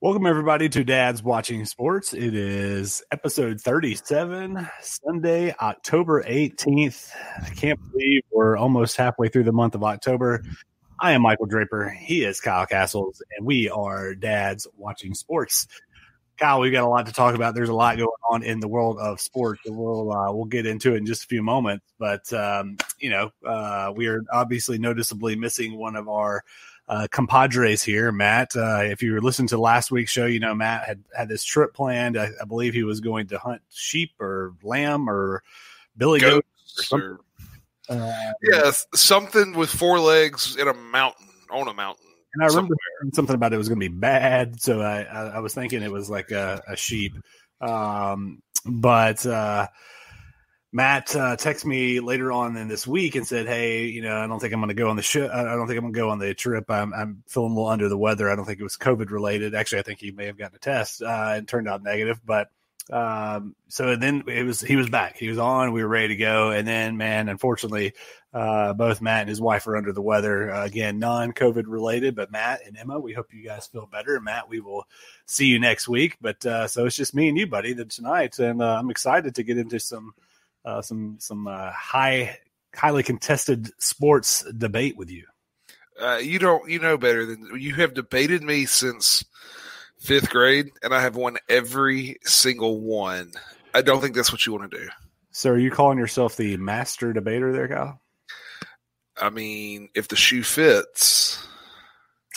Welcome, everybody, to Dad's Watching Sports. It is episode 37, Sunday, October 18th. I can't believe we're almost halfway through the month of October. I am Michael Draper. He is Kyle Castles, and we are Dad's Watching Sports. Kyle, we've got a lot to talk about. There's a lot going on in the world of sports, and we'll get into it in just a few moments. But, we are obviously noticeably missing one of our compadres here, Matt. If you were listening to last week's show, you know Matt had this trip planned. I believe he was going to hunt sheep or lamb or billy goat or something. Something with four legs in a mountain, on a mountain. And I remember something about it was going to be bad, so I was thinking it was like a sheep. But Matt texted me later on in this week and said, "Hey, I don't think I'm going to go on the show. I don't think I'm going to go on the trip. I'm feeling a little under the weather. I don't think it was COVID related. Actually, I think he may have gotten a test and turned out negative. But so then he was back. He was on. We were ready to go. And then, man, unfortunately, both Matt and his wife are under the weather. Again, non-COVID related. But Matt and Emma, we hope you guys feel better. Matt, we will see you next week. But so it's just me and you, buddy, tonight, and I'm excited to get into some highly contested sports debate with you. You know better than you have debated me since fifth grade, and I have won every single one. I don't think that's what you want to do. So are you calling yourself the master debater there, Kyle? I mean, if the shoe fits.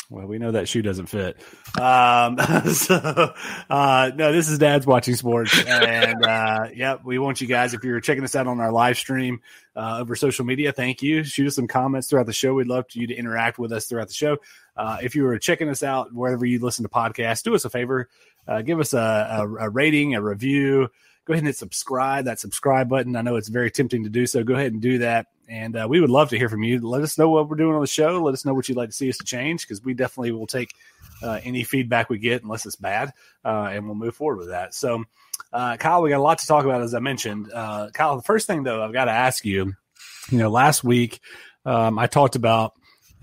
Well, we know that shoe doesn't fit. No, this is Dad's Watching Sports. And, we want you guys, if you're checking us out on our live stream over social media, thank you. Shoot us some comments throughout the show. We'd love for you to interact with us throughout the show. If you were checking us out wherever you listen to podcasts, do us a favor. Give us a rating, a review. Go ahead and hit subscribe, that subscribe button. I know it's very tempting to do so. Go ahead and do that. And we would love to hear from you. Let us know what we're doing on the show. Let us know what you'd like to see us to change, because we definitely will take any feedback we get, unless it's bad, and we'll move forward with that. So, Kyle, we got a lot to talk about, as I mentioned. Kyle, the first thing, though, I've got to ask you, last week I talked about,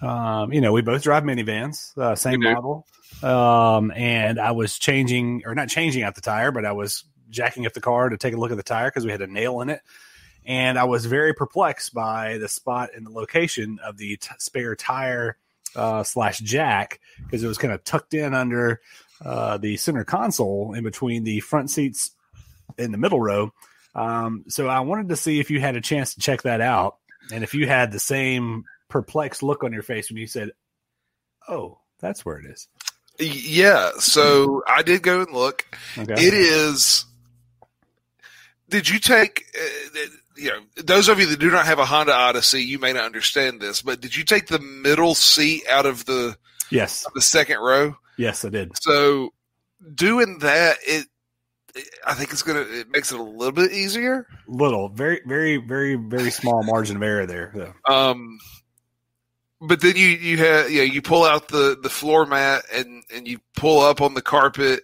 we both drive minivans, same model, and I was not changing out the tire, but I was jacking up the car to take a look at the tire because we had a nail in it. And I was very perplexed by the spot and the location of the spare tire / jack, because it was kind of tucked in under the center console in between the front seats in the middle row. So I wanted to see if you had a chance to check that out, and if you had the same perplexed look on your face when you said, "Oh, that's where it is." Yeah. So I did go and look. Okay. It is. Did you take? Those of you that do not have a Honda Odyssey, you may not understand this, but did you take the middle seat out of the second row? Yes, I did. So doing that, I think it makes it a little bit easier. Very, very, very, very small margin of error there. Though. But then you pull out the floor mat and you pull up on the carpet.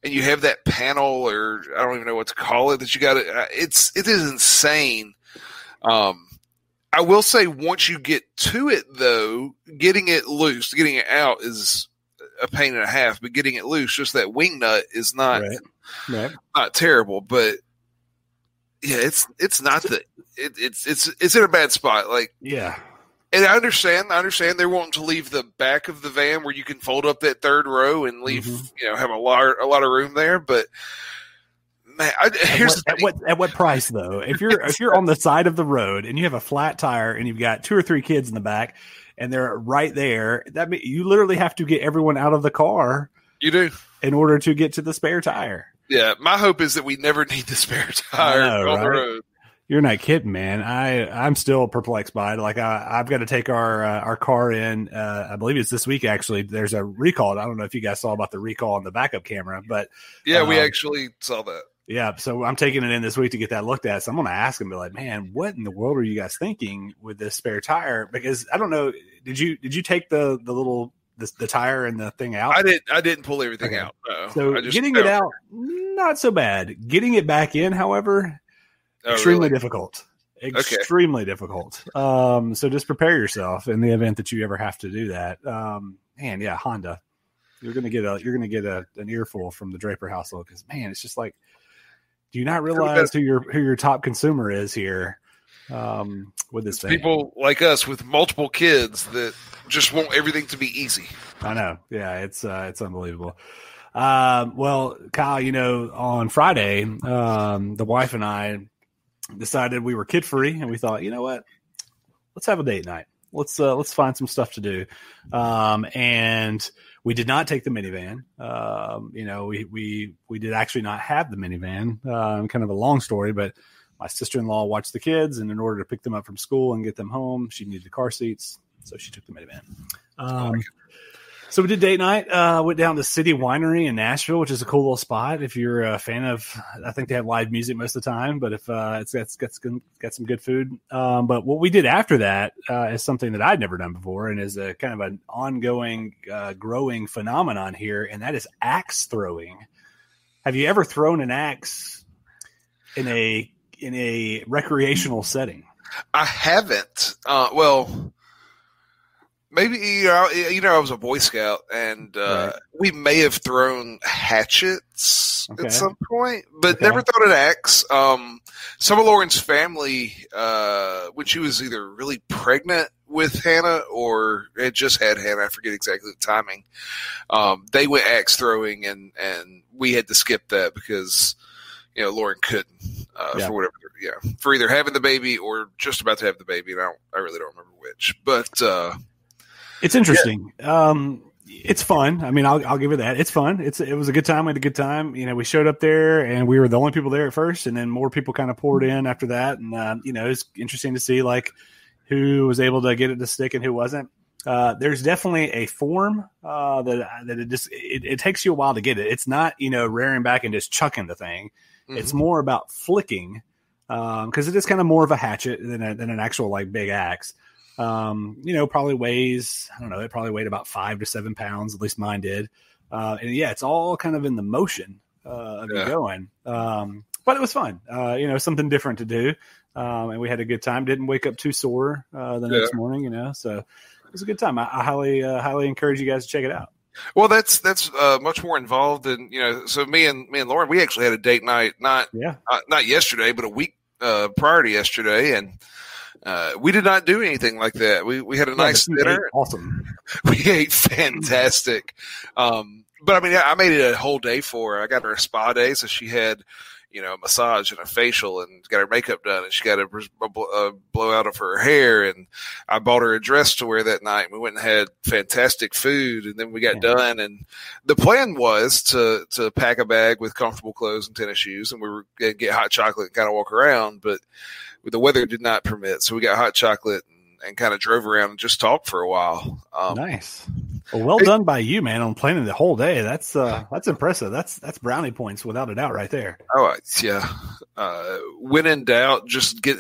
And you have that panel, or I don't even know what to call it, that you got. It is insane. I will say, once you get to it, though, getting it loose, getting it out is a pain and a half. But getting it loose, just that wing nut, is not not terrible. But yeah, it's not it's in a bad spot. And I understand they're wanting to leave the back of the van where you can fold up that third row and leave, have a lot of room there. But man, at what price though? If you're on the side of the road and you have a flat tire and you've got 2 or 3 kids in the back and they're right there, that means you literally have to get everyone out of the car. You do, in order to get to the spare tire. Yeah, my hope is that we never need the spare tire on the road. You're not kidding, man. I'm still perplexed by it. Like I've got to take our car in. I believe it's this week. Actually, there's a recall. I don't know if you guys saw about the recall on the backup camera, but yeah, we actually saw that. Yeah, so I'm taking it in this week to get that looked at. So I'm going to ask him, be like, man, what in the world are you guys thinking with this spare tire? Because I don't know. Did you take the little the tire and the thing out? I didn't pull everything out. No. So getting it out, not so bad. Getting it back in, however. Extremely difficult. Extremely difficult. So just prepare yourself in the event that you ever have to do that. Honda. You're gonna get an earful from the Draper household because man, it's just like, do you not realize who your top consumer is here with this thing? People like us with multiple kids that just want everything to be easy. I know. Yeah, it's unbelievable. Well, Kyle, on Friday, the wife and I decided we were kid free, and we thought, you know what, let's have a date night. Let's find some stuff to do. And we did not take the minivan. We did actually not have the minivan. Kind of a long story, but my sister-in-law watched the kids, and in order to pick them up from school and get them home, she needed the car seats, so she took the minivan. So we did date night. Went down to City Winery in Nashville, which is a cool little spot. If you're a fan of, I think they have live music most of the time, but if it's got some good food. But what we did after that is something that I'd never done before, and is a kind of an ongoing, growing phenomenon here, and that is axe throwing. Have you ever thrown an axe in a recreational setting? I haven't. Well. Maybe, I was a Boy Scout, and Right. we may have thrown hatchets at some point, but never thrown an axe. Some of Lauren's family, when she was either really pregnant with Hannah or had just had Hannah, I forget exactly the timing, they went axe throwing, and we had to skip that because, Lauren couldn't, for whatever, for either having the baby or just about to have the baby, and I really don't remember which, but it's interesting. Yeah. It's fun. I mean, I'll give it that. It's fun. It was a good time. We had a good time. We showed up there and we were the only people there at first, and then more people kind of poured in after that. And, it's interesting to see like who was able to get it to stick and who wasn't. There's definitely a form that it takes you a while to get it. It's not, rearing back and just chucking the thing. Mm-hmm. It's more about flicking because it is kind of more of a hatchet than an actual like big axe. Probably weighs, I don't know, it probably weighed about 5 to 7 pounds. At least mine did. And it's all kind of in the motion of you going. But it was fun. Something different to do. And we had a good time. Didn't wake up too sore the next morning, so it was a good time. I highly encourage you guys to check it out. Well, that's much more involved than, so me and Lauren, we actually had a date night, not yesterday, but a week prior to yesterday. And we did not do anything like that. We had a nice dinner. Awesome. We ate fantastic. But I mean, I made it a whole day for her. I got her a spa day, so she had, a massage and a facial, and got her makeup done, and she got a blowout of her hair, and I bought her a dress to wear that night. We went and had fantastic food, and then we got done. And the plan was to pack a bag with comfortable clothes and tennis shoes, and we were going to get hot chocolate and kind of walk around, but the weather did not permit. So we got hot chocolate and kind of drove around and just talked for a while. Nice. Well done by you, man, on planning the whole day. That's impressive. That's brownie points without a doubt right there. Oh, yeah. When in doubt, just give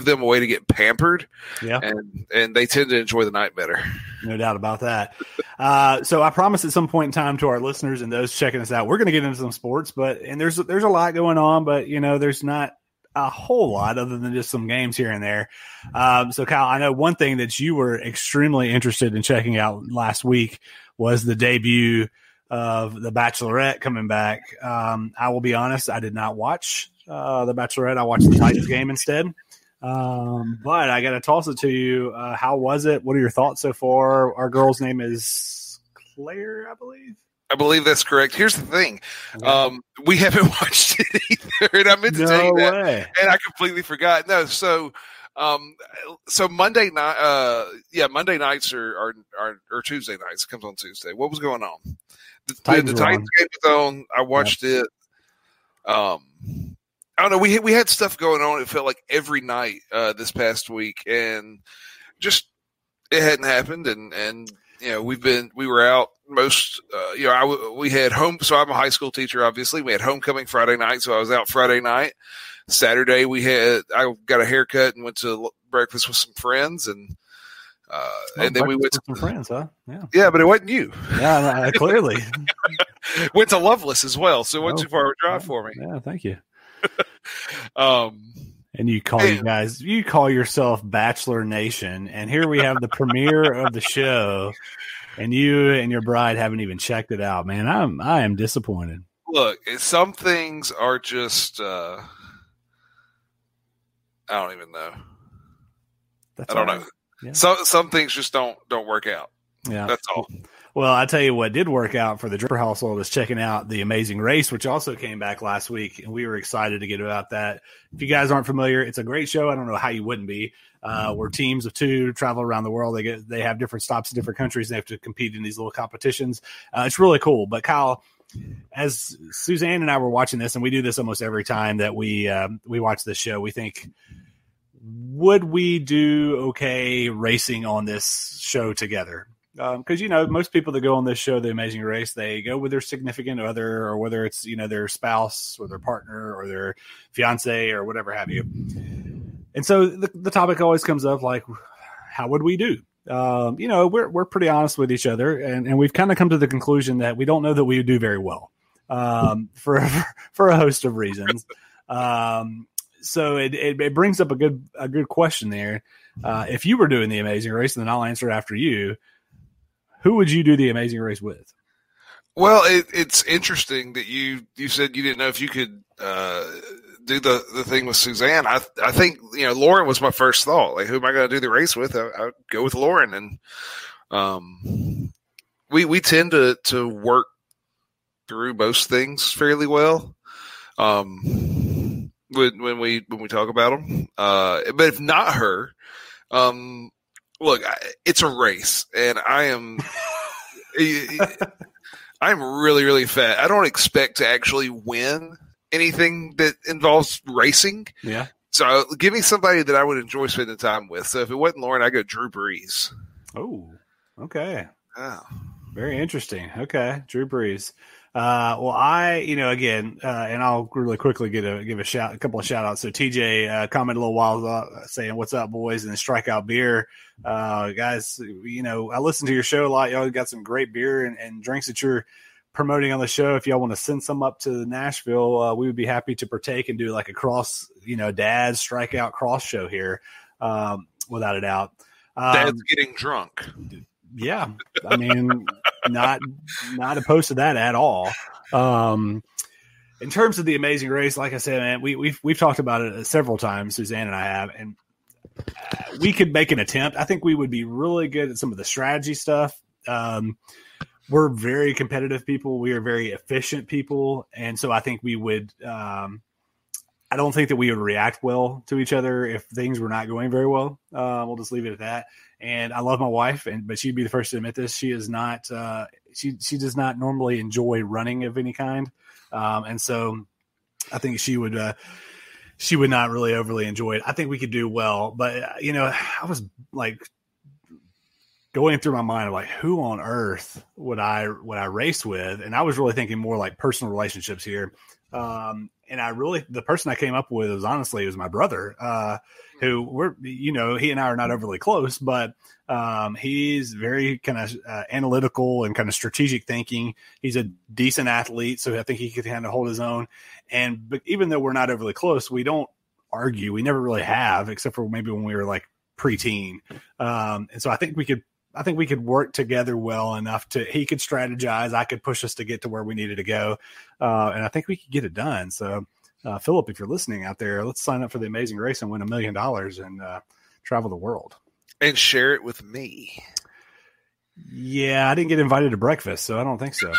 them a way to get pampered. Yeah. And they tend to enjoy the night better. No doubt about that. So I promise at some point in time to our listeners and those checking us out, we're going to get into some sports, and there's a lot going on, but there's not a whole lot other than just some games here and there. So Kyle, I know one thing that you were extremely interested in checking out last week was the debut of The Bachelorette coming back. I will be honest, I did not watch The Bachelorette. I watched the Titans game instead. But I got to toss it to you. How was it? What are your thoughts so far? Our girl's name is Claire, I believe. I believe that's correct. Here's the thing. Okay. We haven't watched it either, and I meant to tell you that, and I completely forgot. No, so Monday night, Monday nights or Tuesday nights. It comes on Tuesday. What was going on? The Titans game was on. I watched it. I don't know. We had stuff going on. It felt like every night this past week, and just it hadn't happened, and we were out most, we had home. So I'm a high school teacher, obviously. We had homecoming Friday night. So I was out Friday night. Saturday, I got a haircut and went to breakfast with some friends. And then we went to some friends, huh? Yeah, but it wasn't you. Yeah, clearly. Went to Loveless as well. So it wasn't too far of a drive for me. Yeah, thank you. And you call yourself Bachelor Nation, and here we have the premiere of the show, And you and your bride haven't even checked it out, man. I am disappointed. Look, some things are just I don't even know. I don't know. Yeah. Some things just don't work out. Yeah, that's all. Well, I tell you what did work out for the Dripper household is checking out The Amazing Race, which also came back last week, and we were excited to get about that. If you guys aren't familiar, it's a great show. I don't know how you wouldn't be. Where teams of two travel around the world. They have different stops in different countries. And they have to compete in these little competitions. It's really cool. But Kyle, as Suzanne and I were watching this, and we do this almost every time that we watch this show, we think, would we do okay racing on this show together? Because, most people that go on this show, The Amazing Race, they go with their significant other, or whether it's, their spouse or their partner or their fiance or whatever have you. And so the topic always comes up, like, how would we do? We're pretty honest with each other, and we've kind of come to the conclusion that we don't know that we would do very well for a host of reasons. So it brings up a good question there. If you were doing The Amazing Race, and then I'll answer after you, who would you do The Amazing Race with? Well, it's interesting that you said you didn't know if you could do the thing with Suzanne. I think Lauren was my first thought. Like, who am I going to do the race with? I would go with Lauren, and we tend to work through most things fairly well. When we talk about them, but if not her, look, it's a race, and I'm really, really fat. I don't expect to actually win anything that involves racing. Yeah. So give me somebody that I would enjoy spending time with. So if it wasn't Lauren, I'd go Drew Brees. Oh, okay. Oh. Very interesting. Okay. Drew Brees. Well, again, and I'll really quickly give a couple of shout outs. So TJ commented a little while ago saying, "What's up, boys?" and Strikeout Beer. Guys, I listen to your show a lot. Y'all got some great beer and drinks that you're promoting on the show. If y'all want to send some up to Nashville, we would be happy to partake and do like a cross, Dad's Strikeout cross show here, without a doubt. Dad's getting drunk. Yeah, I mean, not opposed to that at all. In terms of The Amazing Race, like I said, man, we've talked about it several times. Suzanne and I have, and we could make an attempt. I think we would be really good at some of the strategy stuff. We're very competitive people. We are very efficient people, and so I think we would. I don't think that we would react well to each other if things were not going very well. We'll just leave it at that. And I love my wife, but she'd be the first to admit this. She is not. She does not normally enjoy running of any kind, and so I think she would not really overly enjoy it. I think we could do well, but I was like going through my mind, like, who on earth would I race with? And I was really thinking more like personal relationships here. And the person I came up with was my brother, who he and I are not overly close, but he's very kind of analytical and kind of strategic thinking. He's a decent athlete, so I think he could kind of hold his own. But even though we're not overly close, we don't argue. We never really have, except for maybe when we were like preteen. And so I think we could work together well enough he could strategize. I could push us to get to where we needed to go. And I think we could get it done. So, Philip, if you're listening out there, let's sign up for The Amazing Race and win $1 million and travel the world. And share it with me. Yeah, I didn't get invited to breakfast, so I don't think so.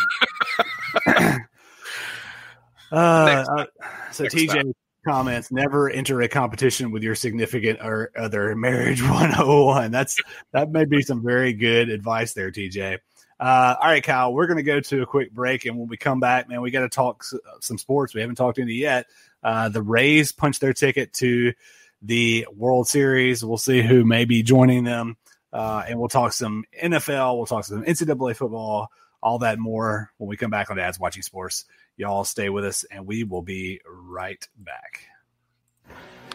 So TJ time. Comments, never enter a competition with your significant or other. Marriage 101. That may be some very good advice there, TJ. All right, Kyle, we're going to go to a quick break, and when we come back, man, we got to talk some sports. We haven't talked any yet. The Rays punched their ticket to the World Series. We'll see who may be joining them, and we'll talk some NFL. We'll talk some NCAA football, all that more when we come back on Dad's Watching Sports. Y'all stay with us, and we will be right back.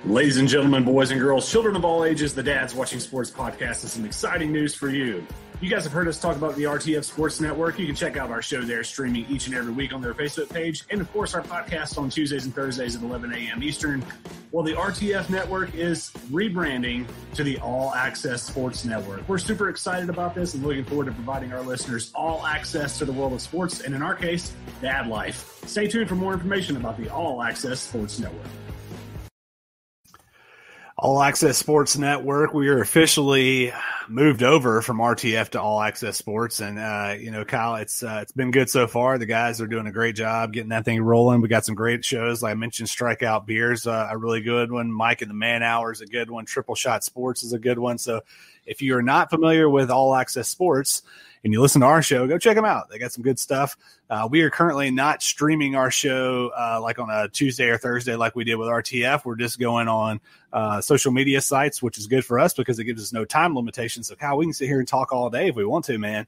Ladies and gentlemen, boys and girls, children of all ages, the Dad's Watching Sports podcast has some exciting news for you. You guys have heard us talk about the RTF Sports Network. You can check out our show there, streaming each and every week on their Facebook page. And, of course, our podcast on Tuesdays and Thursdays at 11 a.m. Eastern. Well, the RTF Network is rebranding to the All Access Sports Network. We're super excited about this and looking forward to providing our listeners all access to the world of sports, and in our case, dad life. Stay tuned for more information about the All Access Sports Network. All Access Sports Network. We are officially moved over from RTF to All Access Sports, and Kyle, it's been good so far. The guys are doing a great job getting that thing rolling. We got some great shows, like I mentioned. Strikeout Beers, a really good one. Mike and the Man Hour is a good one. Triple Shot Sports is a good one. So, if you are not familiar with All Access Sports and you listen to our show, go check them out. They got some good stuff. We are currently not streaming our show like on a Tuesday or Thursday like we did with RTF. We're just going on social media sites, which is good for us because it gives us no time limitations. So, Kyle, we can sit here and talk all day if we want to, man,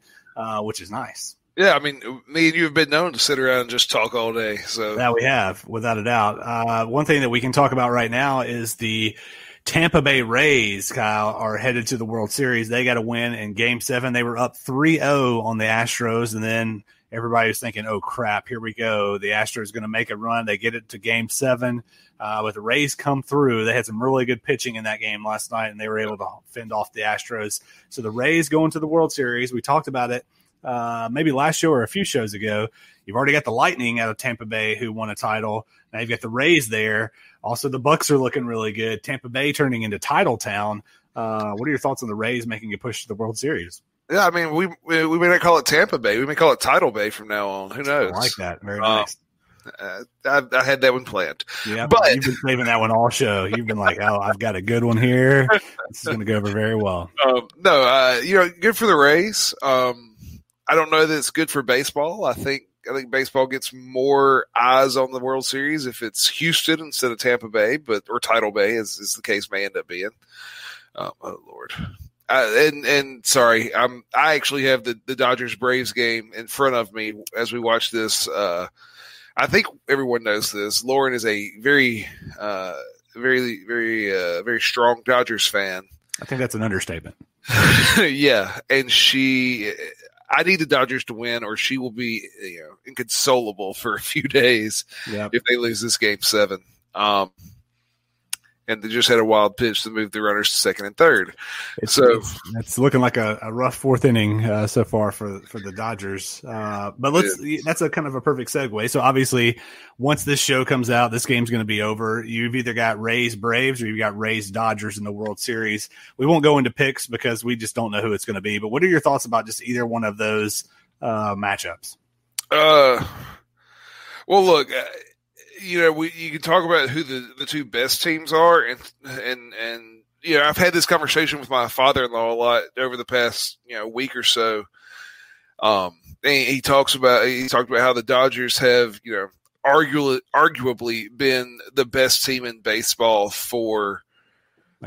which is nice. Yeah, I mean, me and you have been known to sit around and just talk all day. So that we have, without a doubt. One thing that we can talk about right now is the Tampa Bay Rays, Kyle, are headed to the World Series. They got a win in Game 7. They were up 3-0 on the Astros, and then everybody was thinking, oh, crap, here we go. The Astros going to make a run. They get it to Game 7. But the Rays come through. They had some really good pitching in that game last night, and they were able to fend off the Astros. So the Rays going to the World Series. We talked about it maybe last show or a few shows ago. You've already got the Lightning out of Tampa Bay who won a title. Now you've got the Rays there. Also, the Bucks are looking really good. Tampa Bay turning into title town. What are your thoughts on the Rays making a push to the World Series? Yeah, I mean, we may not call it Tampa Bay. We may call it Title Bay from now on. Who knows? I like that. Very nice. I had that one planned. Yeah, but you've been saving that one all show. You've been like, oh, I've got a good one here. This is going to go over very well. Good for the Rays. I don't know that it's good for baseball. I think baseball gets more eyes on the World Series if it's Houston instead of Tampa Bay, or Title Bay, as the case may end up being. Oh Lord. Sorry, I actually have the Dodgers Braves game in front of me as we watch this. I think everyone knows this. Lauren is a very, very, very, very strong Dodgers fan. I think that's an understatement. Yeah, and I need the Dodgers to win, or she will be inconsolable for a few days if they lose this Game 7. And they just had a wild pitch to move the runners to second and third. It's looking like a rough fourth inning so far for the Dodgers. But that's a kind of a perfect segue. So obviously, once this show comes out, this game's going to be over. You've either got Rays Braves or you've got Rays Dodgers in the World Series. We won't go into picks because we just don't know who it's going to be. But what are your thoughts about just either one of those matchups? Well, look. You can talk about who the two best teams are, and I've had this conversation with my father-in-law a lot over the past week or so. And he talked about how the Dodgers have arguably been the best team in baseball for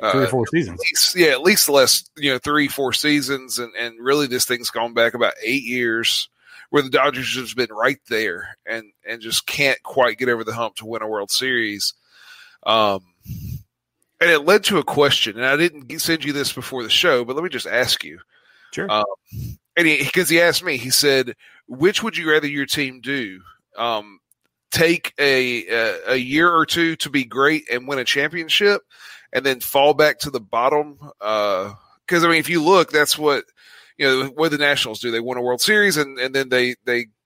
like 3 or 4 seasons. At least the last 3-4 seasons, and really this thing's gone back about 8 years, where the Dodgers have been right there and just can't quite get over the hump to win a World Series. And it led to a question, and I didn't send you this before the show, but let me just ask you. Sure. Because he asked me, he said, which would you rather your team do? Take a year or two to be great and win a championship and then fall back to the bottom? Because, if you look, that's what – what the Nationals do. They won a World Series, and then they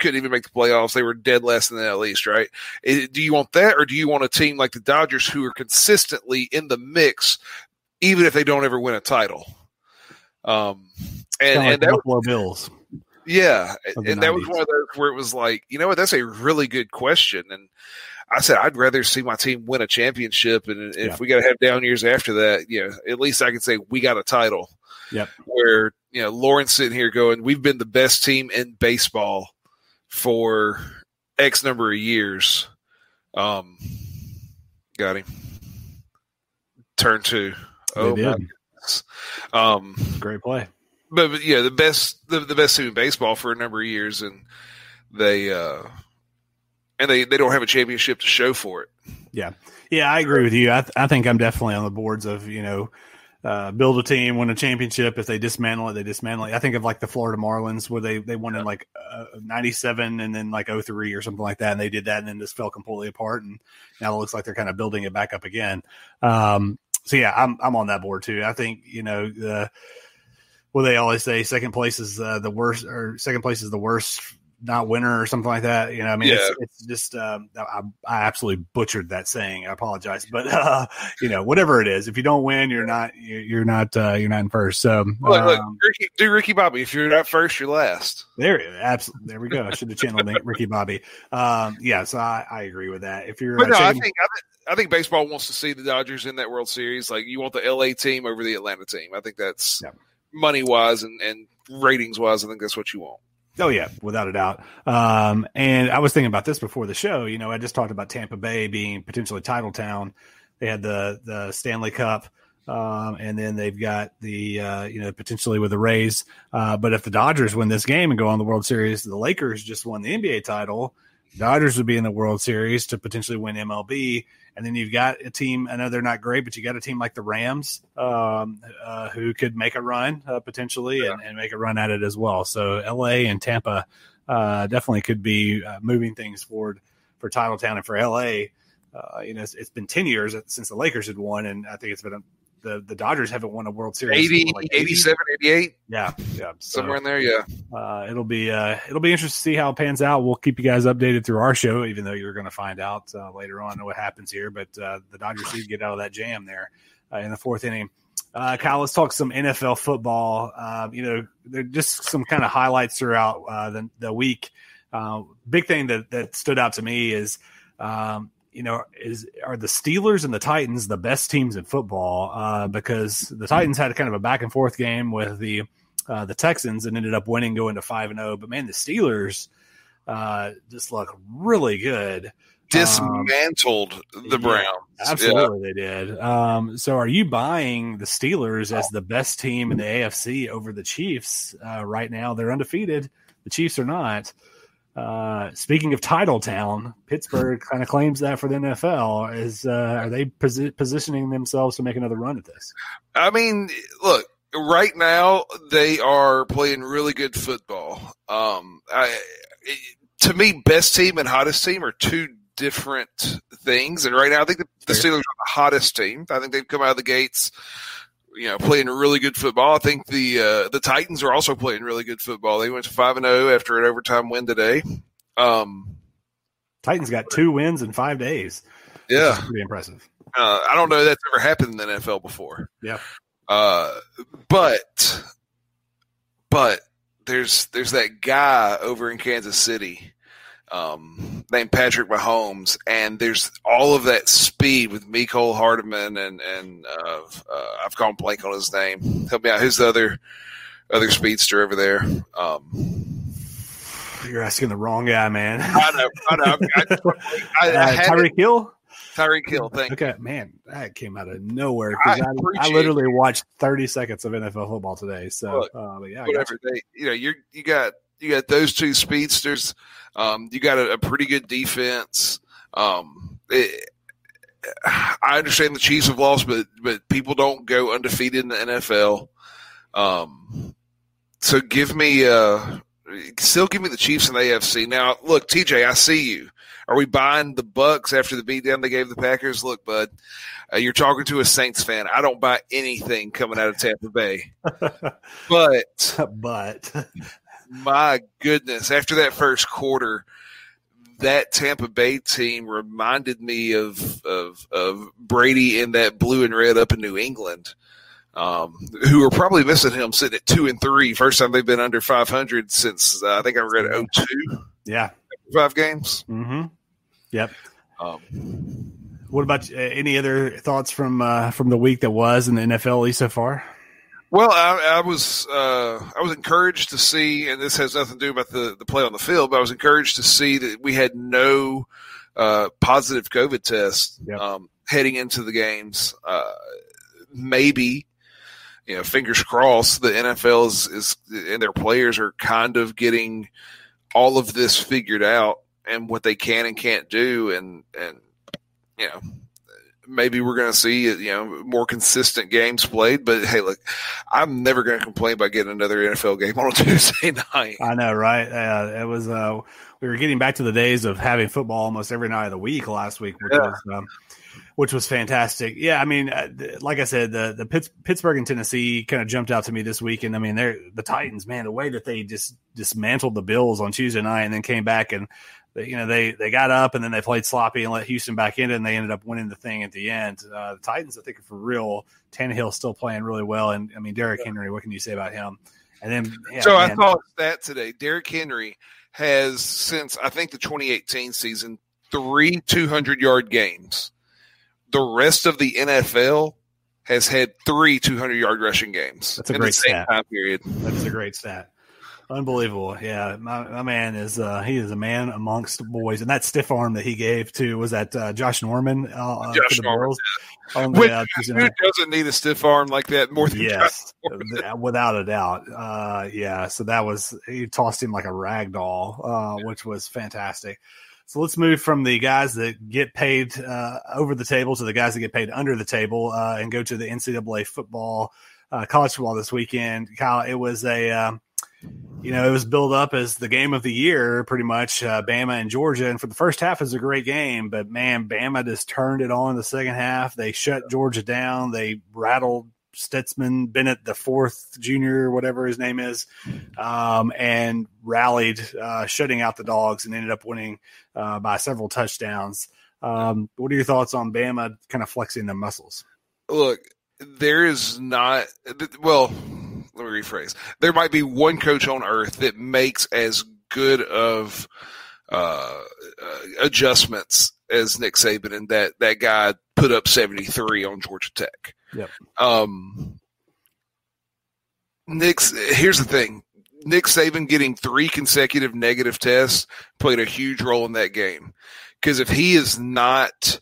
couldn't even make the playoffs. They were dead last in the NL East, right? Do you want that, or do you want a team like the Dodgers who are consistently in the mix, even if they don't ever win a title? And that Buffalo Bills. Yeah, and that was one of those where it was like, what, that's a really good question. And I said, I'd rather see my team win a championship, and if we got to have down years after that, at least I can say we got a title. Yep. Where Lauren's sitting here going, we've been the best team in baseball for X number of years. Got him. Turn 2. Oh my goodness. Great play. But the best team in baseball for a number of years, and they don't have a championship to show for it. Yeah, I agree with you. I think I'm definitely on the boards of build a team, win a championship. If they dismantle it, they dismantle it. I think of like the Florida Marlins where they won in like 97 and then like 03 or something like that. And they did that and then just fell completely apart. And now it looks like they're kind of building it back up again. So yeah, I'm on that board too. I think, they always say second place is the worst, or second place is the worst, not winner or something like that. It's just I absolutely butchered that saying. I apologize, but whatever it is, if you don't win, you're not in first. So look, do Ricky Bobby. If you're not first, you're last. There we go. I should have channeled Ricky Bobby. So I agree with that. If you're, I think baseball wants to see the Dodgers in that World Series. Like, you want the LA team over the Atlanta team. I think that's money wise and ratings wise. I think that's what you want. Oh yeah, without a doubt. And I was thinking about this before the show. I just talked about Tampa Bay being potentially title town. They had the Stanley Cup, and then they've got the potentially with the Rays. But if the Dodgers win this game and go on the World Series, the Lakers just won the NBA title. Dodgers would be in the World Series to potentially win MLB. And then you've got a team, I know they're not great, but you got a team like the Rams who could make a run potentially and make a run at it as well. So LA and Tampa definitely could be moving things forward for title town. And for LA, it's been 10 years since the Lakers had won. And I think it's been the Dodgers haven't won a World Series. 87, 88. Yeah. So, somewhere in there. Yeah. It'll be interesting to see how it pans out. We'll keep you guys updated through our show, even though you're going to find out later on what happens here. But the Dodgers did get out of that jam there in the fourth inning. Kyle, let's talk some NFL football. There are just some kind of highlights throughout the week. Big thing that stood out to me is, are the Steelers and the Titans the best teams in football? Because the Titans had kind of a back and forth game with the Texans and ended up winning, going to 5-0. But man, the Steelers just look really good. Dismantled the Browns. Absolutely, they did. So are you buying the Steelers as the best team in the AFC over the Chiefs right now? They're undefeated. The Chiefs are not. Speaking of title town, Pittsburgh kind of claims that for the NFL. Are they positioning themselves to make another run at this? I mean, look, right now they are playing really good football. To me, best team and hottest team are two different things. And right now, I think the Steelers are the hottest team. I think they've come out of the gates, playing really good football. I think the Titans are also playing really good football. They went to 5-0 after an overtime win today. Titans got 2 wins in 5 days. Yeah, pretty impressive. I don't know if that's ever happened in the NFL before. Yeah, but there's that guy over in Kansas City named Patrick Mahomes, and there's all of that speed with Mecole Hardman and I've gone blank on his name. Help me out. Who's the other speedster over there? You're asking the wrong guy, man. I know. Tyreek Hill? Tyreek Hill, thank you. Okay, man, that came out of nowhere. I literally watched 30 seconds of NFL football today. So, look, whatever. You got those two speedsters. You got a pretty good defense. I understand the Chiefs have lost, but people don't go undefeated in the NFL. So give me the Chiefs in the AFC. Now, look, TJ, I see you. Are we buying the Bucks after the beatdown they gave the Packers? Look, bud, you're talking to a Saints fan. I don't buy anything coming out of Tampa Bay. But my goodness, after that first quarter, that Tampa Bay team reminded me of Brady in that blue and red up in New England, who are probably missing him sitting at 2-3. First time they've been under 500 since I think I read 2002. Yeah. 5 games. Mm-hmm. Yep. What about any other thoughts from the week that was in the NFL, at least so far? Well, I was encouraged to see, and this has nothing to do about the play on the field, but I was encouraged to see that we had no positive COVID tests heading into the games. Maybe, fingers crossed, the NFL is and their players are kind of getting all of this figured out and what they can and can't do, and maybe we're going to see more consistent games played. But hey, look, I'm never going to complain about getting another NFL game on a Tuesday night. I know, right? It was we were getting back to the days of having football almost every night of the week last week, which was fantastic. Yeah, I mean, like I said, the Pittsburgh and Tennessee kind of jumped out to me this week, and I mean, the Titans, man, the way that they just dismantled the Bills on Tuesday night and then came back and they got up and then they played sloppy and let Houston back in it, and they ended up winning the thing at the end. The Titans, I think, are for real. Tannehill's still playing really well, and I mean, Derrick Henry, what can you say about him? And then, I saw a stat today. Derrick Henry has, since I think the 2018 season, 3 200-yard games. The rest of the NFL has had 3 200-yard rushing games. That's a great stat. Time period. That is a great stat. Unbelievable. Yeah, my man is he is a man amongst boys. And that stiff arm that he gave to, was that Josh Norman for the Bills? Who doesn't need a stiff arm like that more than yes, without a doubt. So he tossed him like a rag doll, which was fantastic. So let's move from the guys that get paid over the table to the guys that get paid under the table and go to the NCAA football, college football this weekend. Kyle, it was it was billed up as the game of the year, pretty much, Bama and Georgia. And for the first half, it was a great game. But, man, Bama just turned it on in the second half. They shut Georgia down. They rattled Stetson Bennett, the fourth junior, whatever his name is, and rallied, shutting out the Dogs, and ended up winning by several touchdowns. What are your thoughts on Bama kind of flexing their muscles? Look, there is not – well – let me rephrase. There might be one coach on earth that makes as good of adjustments as Nick Saban, and that guy put up 73 on Georgia Tech. Yep. Here's the thing. Nick Saban getting 3 consecutive negative tests played a huge role in that game. Because if he is not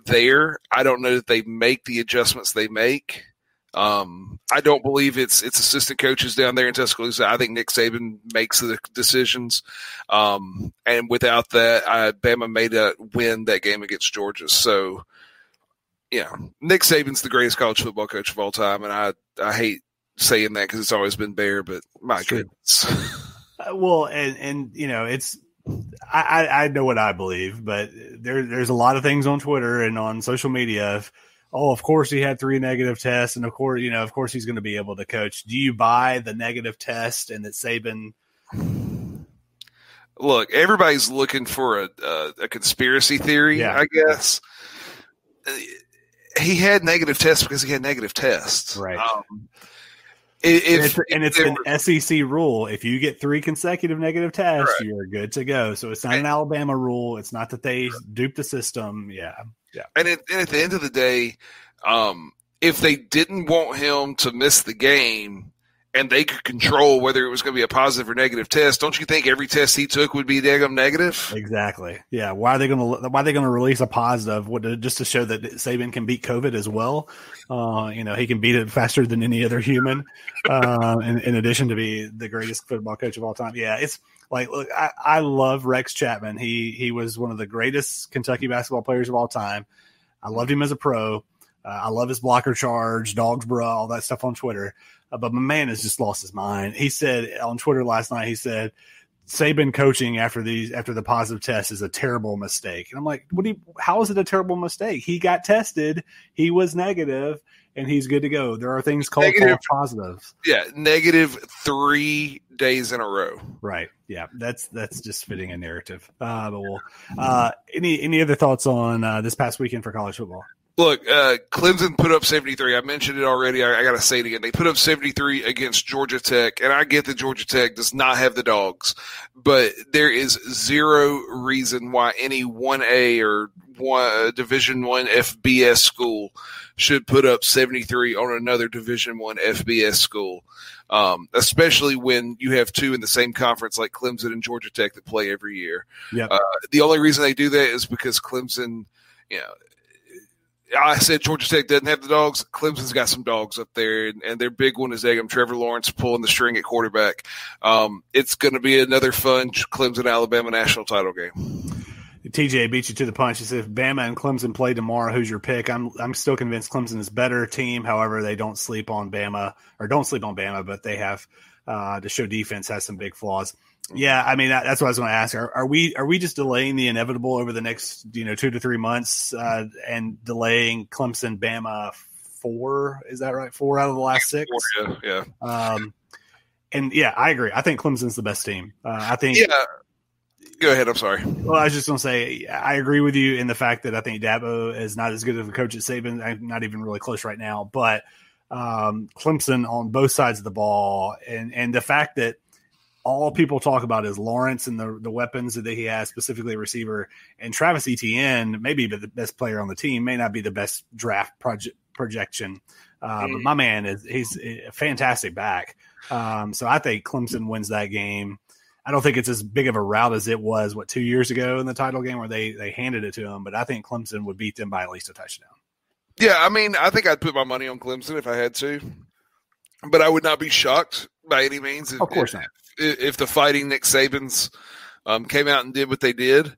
there, I don't know that they make the adjustments they make. I don't believe it's assistant coaches down there in Tuscaloosa. I think Nick Saban makes the decisions. And without that, Bama made a win that game against Georgia. So, Nick Saban's the greatest college football coach of all time. And I hate saying that because it's always been Bear, but my goodness. Well, and it's, I know what I believe, but there's a lot of things on Twitter and on social media of course he had 3 negative tests, and of course he's going to be able to coach. Do you buy the negative test and that Saban? Look, everybody's looking for a conspiracy theory, I guess. He had negative tests because he had negative tests. Right. It's an SEC rule. If you get 3 consecutive negative tests, you're good to go. So it's not an Alabama rule. It's not that they duped the system. Yeah. And at the end of the day, if they didn't want him to miss the game and they could control whether it was going to be a positive or negative test, don't you think every test he took would be daggum negative? Exactly. Yeah. Why are they going to release a positive? Just to show that Saban can beat COVID as well? He can beat it faster than any other human. In addition to be the greatest football coach of all time. Yeah. It's like, look, I love Rex Chapman. He was one of the greatest Kentucky basketball players of all time. I loved him as a pro. I love his blocker charge, dogs, bro, all that stuff on Twitter. But my man has just lost his mind. He said on Twitter last night, Saban coaching after the positive test is a terrible mistake. And I'm like, how is it a terrible mistake? He got tested. He was negative, and he's good to go. There are things called false positives. Yeah, negative 3 days in a row. Right. Yeah, that's just fitting a narrative. Any other thoughts on this past weekend for college football? Look, Clemson put up 73. I mentioned it already. I got to say it again. They put up 73 against Georgia Tech, and I get that Georgia Tech does not have the dogs, but there is zero reason why any 1A or Division I FBS school should put up 73 on another Division I FBS school, especially when you have 2 in the same conference like Clemson and Georgia Tech that play every year. Yep. The only reason they do that is because Clemson, I said Georgia Tech doesn't have the dogs. Clemson's got some dogs up there, and their big one is Trevor Lawrence pulling the string at quarterback. It's going to be another fun Clemson-Alabama national title game. TJ beat you to the punch. He said, if Bama and Clemson play tomorrow, who's your pick? I'm still convinced Clemson is a better team. However, they don't sleep on Bama, but they have to show defense has some big flaws. Yeah, I mean, that's what I was going to ask. Are we just delaying the inevitable over the next 2 to 3 months and delaying Clemson, Bama 4? Is that right? 4 out of the last 6? Yeah. And yeah, I agree. I think Clemson's the best team. I think. Yeah. Go ahead. I'm sorry. Well, I was just going to say, I agree with you in the fact that I think Dabo is not as good of a coach as Saban. I'm not even really close right now, but Clemson on both sides of the ball, and the fact that all people talk about is Lawrence and the weapons that he has, specifically a receiver, and Travis Etienne, maybe the best player on the team, may not be the best draft projection. But my man he's a fantastic back. So I think Clemson wins that game. I don't think it's as big of a rout as it was 2 years ago in the title game where they handed it to them, but I think Clemson would beat them by at least a touchdown. Yeah, I mean, I think I'd put my money on Clemson if I had to, but I would not be shocked by any means. Of course not. If the Fighting Nick Sabans came out and did what they did.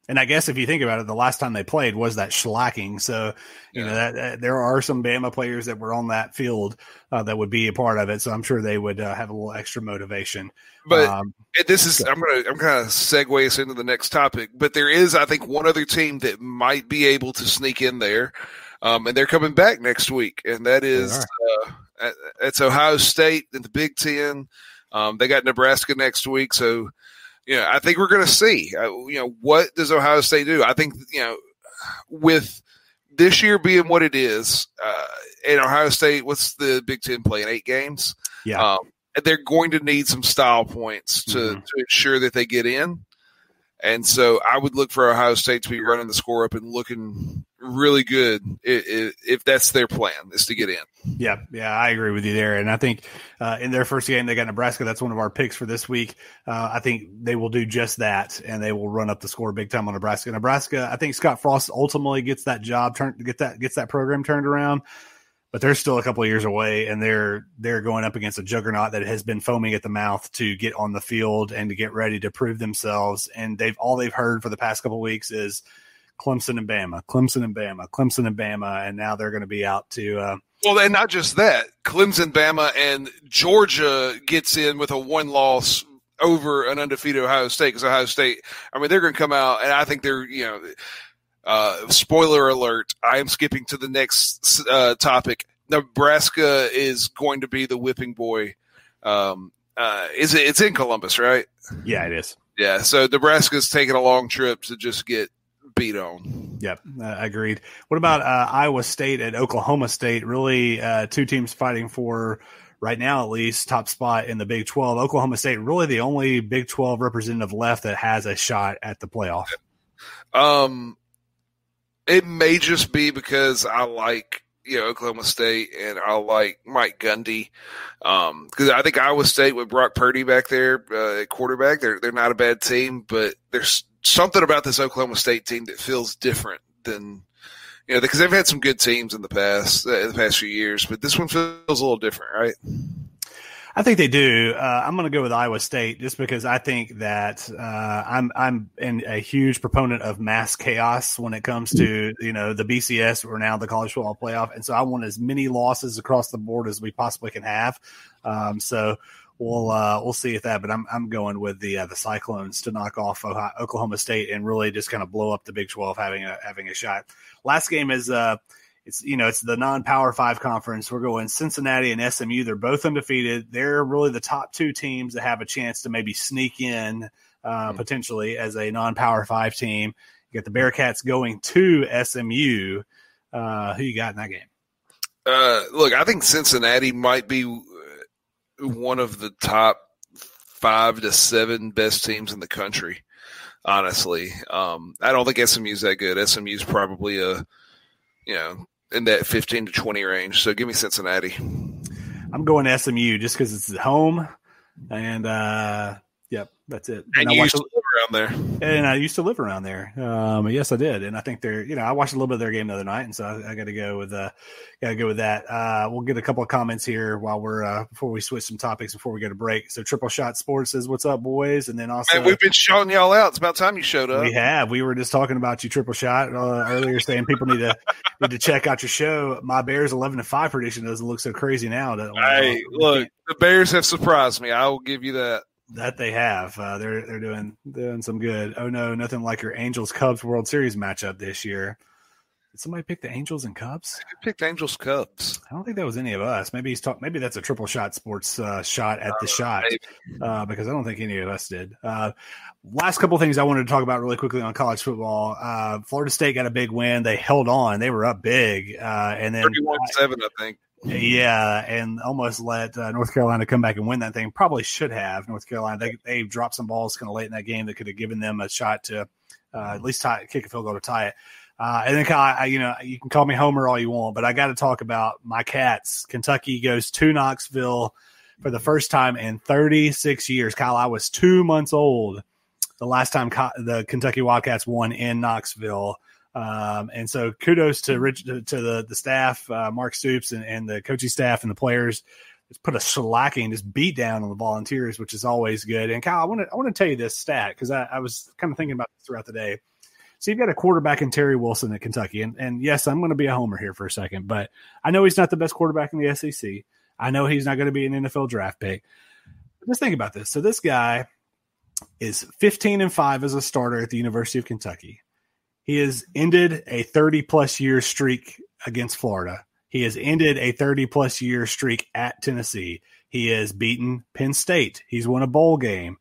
And I guess if you think about it, the last time they played was that shellacking. So, you know, that there are some Bama players that were on that field that would be a part of it. So I'm sure they would have a little extra motivation. But this is I'm kind of segue us into the next topic. But there is, I think, one other team that might be able to sneak in there, and they're coming back next week, and that is it's Ohio State in the Big Ten. They got Nebraska next week, so. Yeah, I think we're going to see, what does Ohio State do? I think, with this year being what it is, and Ohio State, what's the Big Ten playing, 8 games? Yeah. They're going to need some style points to ensure that they get in. And so I would look for Ohio State to be running the score up and looking really good if that's their plan, is to get in. Yeah, I agree with you there. And I think in their first game, they got Nebraska. That's one of our picks for this week. I think they will do just that, and they will run up the score big time on Nebraska. Nebraska, I think Scott Frost ultimately gets that job gets that program turned around. But they're still a couple of years away, and they're going up against a juggernaut that has been foaming at the mouth to get on the field and to get ready to prove themselves. And they've heard for the past couple of weeks is Clemson and Bama, Clemson and Bama, Clemson and Bama, and now they're going to be out to. Well, and not just that, Clemson, Bama, and Georgia gets in with a 1 loss over an undefeated Ohio State, because Ohio State, I mean, they're going to come out, and I think they're spoiler alert, I am skipping to the next topic. Nebraska is going to be the whipping boy. It's in Columbus, right? Yeah, it is. Yeah, so Nebraska's taking a long trip to just get beat on. Yep, agreed. What about Iowa State and Oklahoma State? Really 2 teams fighting for, right now at least, top spot in the Big 12. Oklahoma State, really the only Big 12 representative left that has a shot at the playoff. It may just be because I like Oklahoma State and I like Mike Gundy, because I think Iowa State with Brock Purdy back there at quarterback, they're not a bad team, but there's something about this Oklahoma State team that feels different than because they've had some good teams in the past few years, but this one feels a little different, right? I think they do. I'm going to go with Iowa State just because I think that I'm a huge proponent of mass chaos when it comes to the BCS or now the college football playoff, and so I want as many losses across the board as we possibly can have. So we'll see if that. But I'm going with the Cyclones to knock off Oklahoma State and really just kind of blow up the Big 12 having a shot. Last game is It's the non-Power 5 conference. We're going Cincinnati and SMU. They're both undefeated. They're really the top 2 teams that have a chance to maybe sneak in potentially as a non-Power 5 team. You got the Bearcats going to SMU. Who you got in that game? Look, I think Cincinnati might be one of the top 5 to 7 best teams in the country, honestly. I don't think SMU's that good. SMU's probably in that 15 to 20 range. So give me Cincinnati. I'm going SMU just because it's at home. And, yep, that's it. And you used to around there. And I used to live around there. Yes, I did. And I think I watched a little bit of their game the other night, and so I got to go with that. We'll get a couple of comments here while before we switch some topics before we go to break. So Triple Shot Sports says, "What's up, boys?" And then also, man, we've been shouting y'all out. It's about time you showed up. We have. We were just talking about you, Triple Shot, earlier, saying people need to check out your show. My Bears 11-5 prediction doesn't look so crazy now. Hey, look, the Bears have surprised me. I will give you that. That they have. They're doing some good. Oh no, nothing like your Angels Cubs World Series matchup this year. Did somebody pick the Angels and Cubs? I picked Angels Cubs. I don't think that was any of us. Maybe maybe that's a Triple Shot Sports shot at the shot, because I don't think any of us did. Last couple of things I wanted to talk about really quickly on college football. Florida State got a big win. They held on. They were up big, and then 31-7, I think. Yeah, and almost let North Carolina come back and win that thing. Probably should have. North Carolina, they dropped some balls kind of late in that game that could have given them a shot to at least kick a field goal to tie it. And then, Kyle, you can call me Homer all you want, but I got to talk about my Cats. Kentucky goes to Knoxville for the first time in 36 years. Kyle, I was 2 months old the last time the Kentucky Wildcats won in Knoxville. And so kudos to the staff, Mark Stoops and the coaching staff and the players. Just put a shellacking, just beat down on the Volunteers, which is always good. And Kyle, I want to tell you this stat because I was kind of thinking about this throughout the day. So you've got a quarterback in Terry Wilson at Kentucky, and yes, I'm going to be a homer here for a second, but I know he's not the best quarterback in the SEC. I know he's not going to be an NFL draft pick. But just think about this. So this guy is 15-5 as a starter at the University of Kentucky. He has ended a 30-plus year streak against Florida. He has ended a 30-plus year streak at Tennessee. He has beaten Penn State. He's won a bowl game.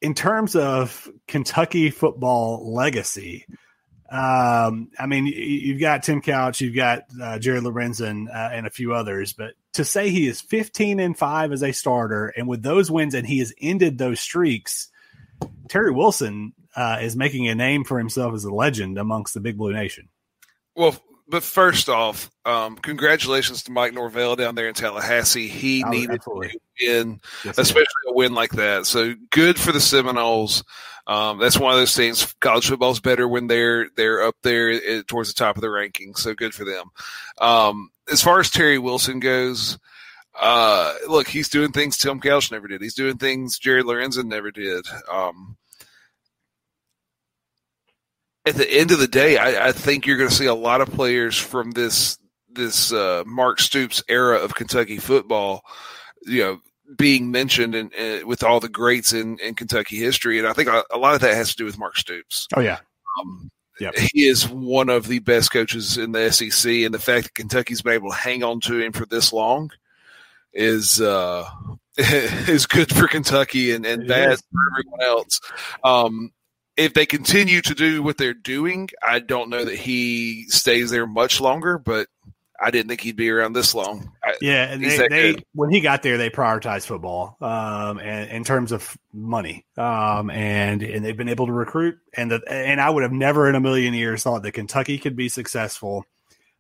In terms of Kentucky football legacy, you've got Tim Couch, you've got Jared Lorenzen, and a few others. But to say he is 15-5 as a starter, and with those wins, and he has ended those streaks, Terry Wilson is making a name for himself as a legend amongst the Big Blue Nation. Well, but first off, congratulations to Mike Norvell down there in Tallahassee. He needed absolutely. to win, especially a win like that. So good for the Seminoles. That's one of those things. College football is better when they're up there towards the top of the rankings. So good for them. As far as Terry Wilson goes, look, he's doing things Tim Couch never did. He's doing things Jared Lorenzen never did. At the end of the day, I think you're going to see a lot of players from this Mark Stoops era of Kentucky football, being mentioned and with all the greats in Kentucky history. And I think a lot of that has to do with Mark Stoops. Oh, yeah. He is one of the best coaches in the SEC, and the fact that Kentucky's been able to hang on to him for this long is good for Kentucky and bad for everyone else. If they continue to do what they're doing, I don't know that he stays there much longer, but I didn't think he'd be around this long. And when he got there, they prioritized football and in terms of money, and they've been able to recruit. And I would have never in a million years thought that Kentucky could be successful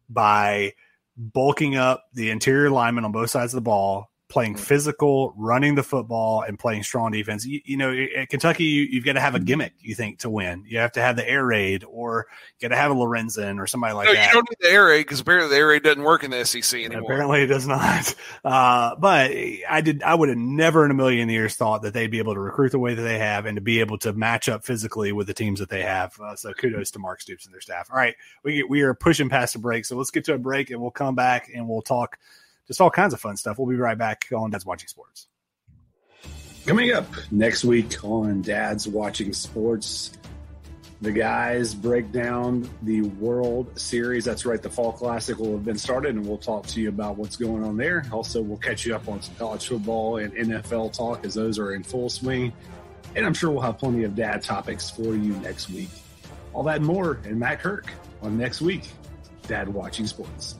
by bulking up the interior linemen on both sides of the ball, playing physical, running the football, and playing strong defense. At Kentucky, you've got to have a gimmick, you think, to win. You have to have the air raid, or you got to have a Lorenzen or somebody like that. You don't need the air raid because apparently the air raid doesn't work in the SEC anymore. Apparently it does not. But I would have never in a million years thought that they'd be able to recruit the way that they have and to be able to match up physically with the teams that they have. So kudos to Mark Stoops and their staff. All right, we are pushing past the break, so let's get to a break and we'll come back and we'll talk just all kinds of fun stuff. We'll be right back on Dad's Watching Sports. Coming up next week on Dad's Watching Sports, the guys break down the World Series. That's right, the Fall Classic will have been started, and we'll talk to you about what's going on there. Also, we'll catch you up on some college football and NFL talk as those are in full swing. And I'm sure we'll have plenty of dad topics for you next week. All that and more, and Matt Kirk on next week, Dad Watching Sports.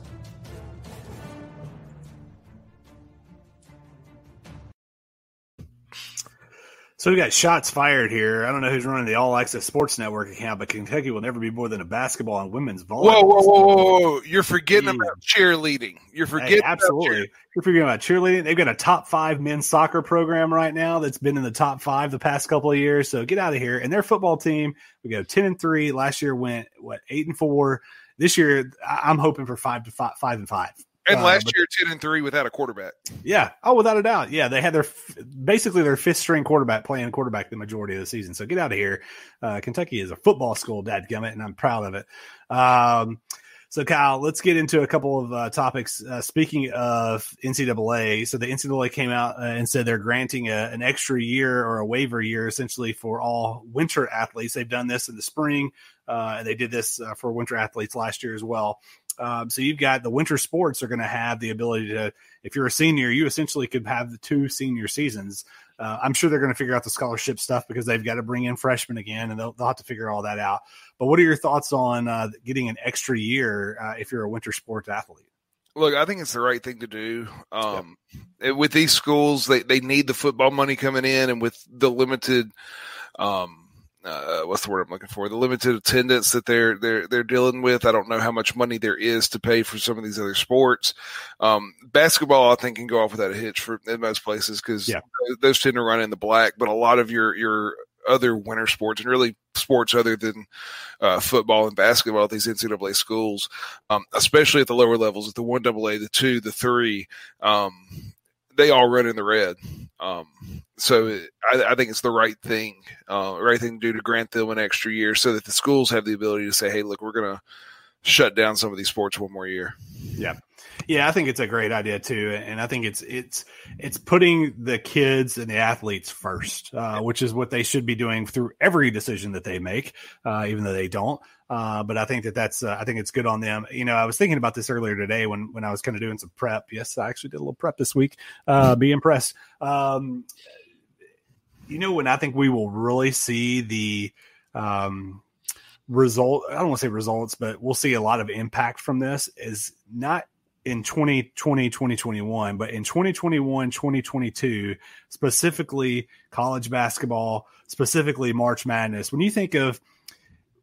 So we got shots fired here. I don't know who's running the All Access Sports Network account, but Kentucky will never be more than a basketball and women's volleyball. Whoa. You're forgetting about cheerleading. You're forgetting absolutely. You're forgetting about cheerleading. They've got a top 5 men's soccer program right now that's been in the top 5 the past couple of years. So get out of here. And their football team, we go 10-3. Last year went 8-4. This year, I'm hoping for 5-5. And last year, 10-3 without a quarterback. Yeah. Oh, without a doubt. Yeah. They had basically their 5th string quarterback playing quarterback the majority of the season. So get out of here. Kentucky is a football school, dadgummit, and I'm proud of it. So Kyle, let's get into a couple of topics. Speaking of NCAA, so the NCAA came out and said they're granting an extra year or a waiver year essentially for all winter athletes. They've done this in the spring, and they did this for winter athletes last year as well. So you've got the winter sports are going to have the ability to, if you're a senior, you essentially could have the 2 senior seasons. I'm sure they're going to figure out the scholarship stuff because they've got to bring in freshmen again, and they'll have to figure all that out. But what are your thoughts on getting an extra year if you're a winter sports athlete? Look, I think it's the right thing to do. With these schools, they need the football money coming in, and with the limited what's the word I'm looking for? The limited attendance that they're dealing with. I don't know how much money there is to pay for some of these other sports. Basketball, I think, can go off without a hitch in most places because those tend to run in the black. But a lot of your other winter sports and really sports other than football and basketball at these NCAA schools, especially at the lower levels, at the 1AA, the 2, the 3, they all run in the red. So I think it's the right thing to do to grant them an extra year so that the schools have the ability to say, hey, look, we're going to shut down some of these sports one more year. Yeah. Yeah, I think it's a great idea too. And I think it's putting the kids and the athletes first, which is what they should be doing through every decision that they make, even though they don't. But I think I think it's good on them. You know, I was thinking about this earlier today when I was kind of doing some prep. Yes, I actually did a little prep this week. Be impressed. You know, when I think we will really see the result, I don't want to say results, but we'll see a lot of impact from this is not in 2020, 2021, but in 2021, 2022, specifically college basketball, specifically March Madness. When you think of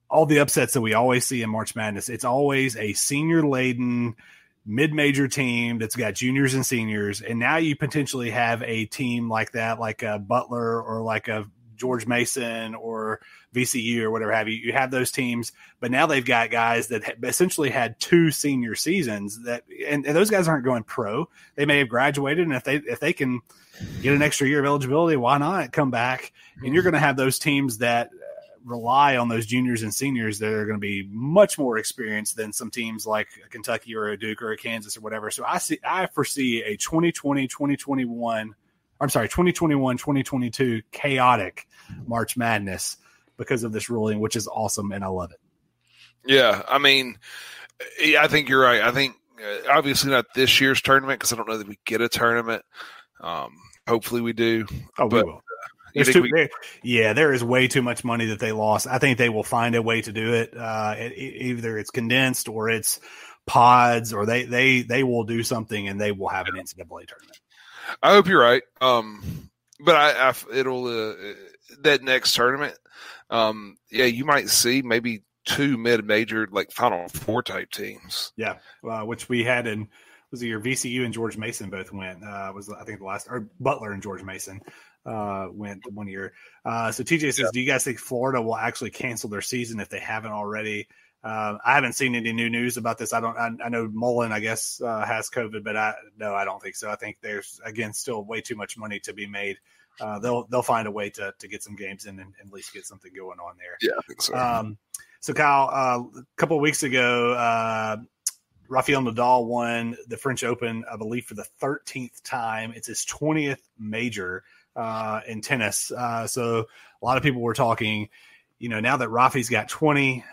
all the upsets that we always see in March Madness, it's always a senior-laden mid-major team that's got juniors and seniors, and now you potentially have a team like that, like a Butler or like a George Mason or VCU or whatever have you. You have those teams, but now they've got guys that essentially had 2 senior seasons and those guys aren't going pro. They may have graduated, and if they can get an extra year of eligibility, why not come back? And you're going to have those teams that rely on those juniors and seniors that are going to be much more experienced than some teams like a Kentucky or a Duke or a Kansas or whatever. So I foresee a 2021-2022 chaotic March Madness because of this ruling, which is awesome, and I love it. Yeah, I mean, I think you're right. I think obviously not this year's tournament because I don't know that we get a tournament. Hopefully we do. Oh, we will. There is way too much money that they lost. I think they will find a way to do it. Either it's condensed or it's pods, or they will do something and they will have an NCAA tournament. I hope you're right. But it'll that next tournament. You might see maybe 2 mid-major like Final Four type teams. Yeah, which we had in was the year VCU and George Mason both went. Was I think the last, or Butler and George Mason went 1 year. So TJ says, do you guys think Florida will actually cancel their season if they haven't already? I haven't seen any new news about this. I know Mullen, I guess, has COVID, but I don't think so. I think there's, again, still way too much money to be made. They'll find a way to get some games in and at least get something going on there. Yeah, I think so. So Kyle, a couple of weeks ago, Rafael Nadal won the French Open, I believe, for the 13th time. It's his 20th major in tennis. So a lot of people were talking, now that Rafi's got 20,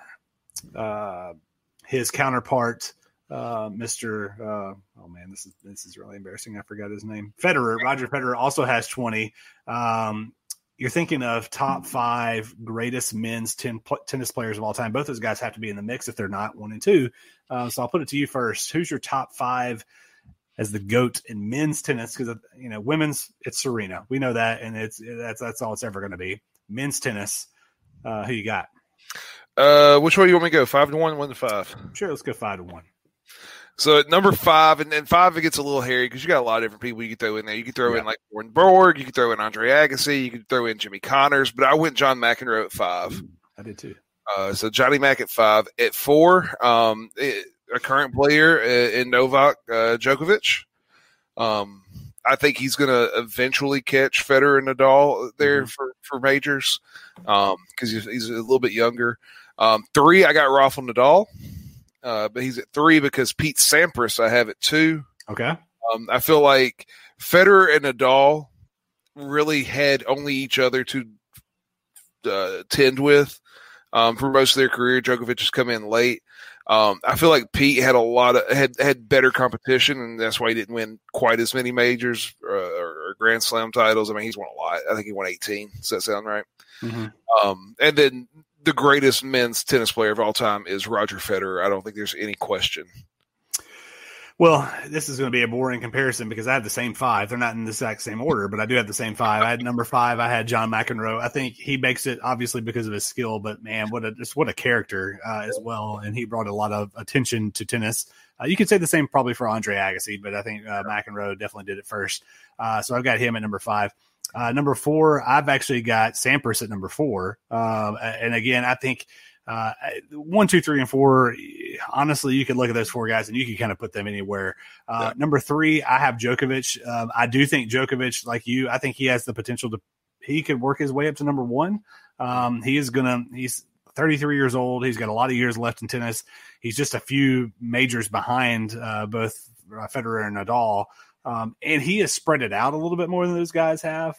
his counterpart, this is really embarrassing. I forgot his name. Roger Federer also has 20. You're thinking of top 5 greatest men's tennis players of all time. Both those guys have to be in the mix if they're not 1 and 2. So I'll put it to you first. Who's your top 5 as the GOAT in men's tennis, because women's, it's Serena. We know that, and that's all it's ever going to be. Men's tennis, who you got? Which way you want me to go? 5-1, 1-5. Sure, let's go 5-1. So at number 5, and then 5 it gets a little hairy because you got a lot of different people you can throw in there. You can throw in like Warren Borg, you can throw in Andre Agassi, you can throw in Jimmy Connors, but I went John McEnroe at 5. I did too. So Johnny Mac at 5. At 4, a current player in Novak Djokovic. I think he's going to eventually catch Federer and Nadal there for majors because he's a little bit younger. 3, I got Rafael Nadal, but he's at 3 because Pete Sampras I have at 2. Okay. I feel like Federer and Nadal really had only each other to tend with for most of their career. Djokovic has come in late. I feel like Pete had had better competition, and that's why he didn't win quite as many majors or Grand Slam titles. I mean, he's won a lot. I think he won 18. Does that sound right? Mm-hmm. And then the greatest men's tennis player of all time is Roger Federer. I don't think there's any question. Well, this is going to be a boring comparison because I have the same 5. They're not in the exact same order, but I do have the same 5. I had number 5. I had John McEnroe. I think he makes it obviously because of his skill, but man, what a character as well. And he brought a lot of attention to tennis. You could say the same probably for Andre Agassi, but I think McEnroe definitely did it first. So I've got him at number 5. Number 4, I've actually got Sampras at number 4. And again, I think 1, 2, 3, and 4. Honestly, you could look at those 4 guys and you could kind of put them anywhere. Number 3, I have Djokovic. I do think Djokovic, like you, I think he has the potential he could work his way up to number 1. He's 33 years old. He's got a lot of years left in tennis. He's just a few majors behind both Federer and Nadal. And he has spread it out a little bit more than those guys have,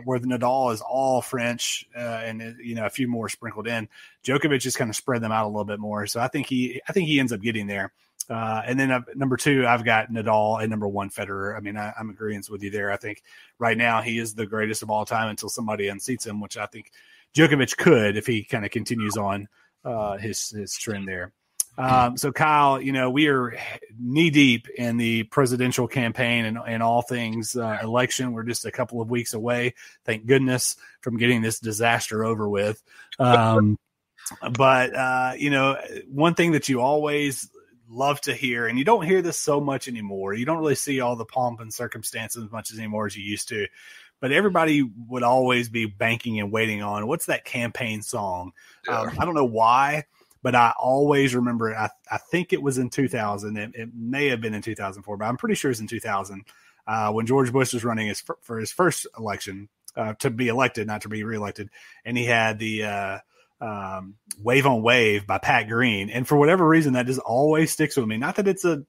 where the Nadal is all French and a few more sprinkled in. Djokovic just kind of spread them out a little bit more. So I think he ends up getting there. And then number 2, I've got Nadal, and number 1, Federer. I mean, I'm agreeing with you there. I think right now he is the greatest of all time until somebody unseats him, which I think Djokovic could if he kind of continues on his trend there. So Kyle, we are knee deep in the presidential campaign and all things election. We're just a couple of weeks away, thank goodness, from getting this disaster over with. But one thing that you always love to hear, and you don't hear this so much anymore. You don't really see all the pomp and circumstances as much anymore as you used to. But everybody would always be banking and waiting on, what's that campaign song? Yeah. I don't know why. But I always remember, I think it was in 2000. It may have been in 2004, but I'm pretty sure it's in 2000 when George Bush was running for his first election to be elected, not to be reelected. And he had the Wave on Wave by Pat Green. And for whatever reason, that just always sticks with me. Not that it's a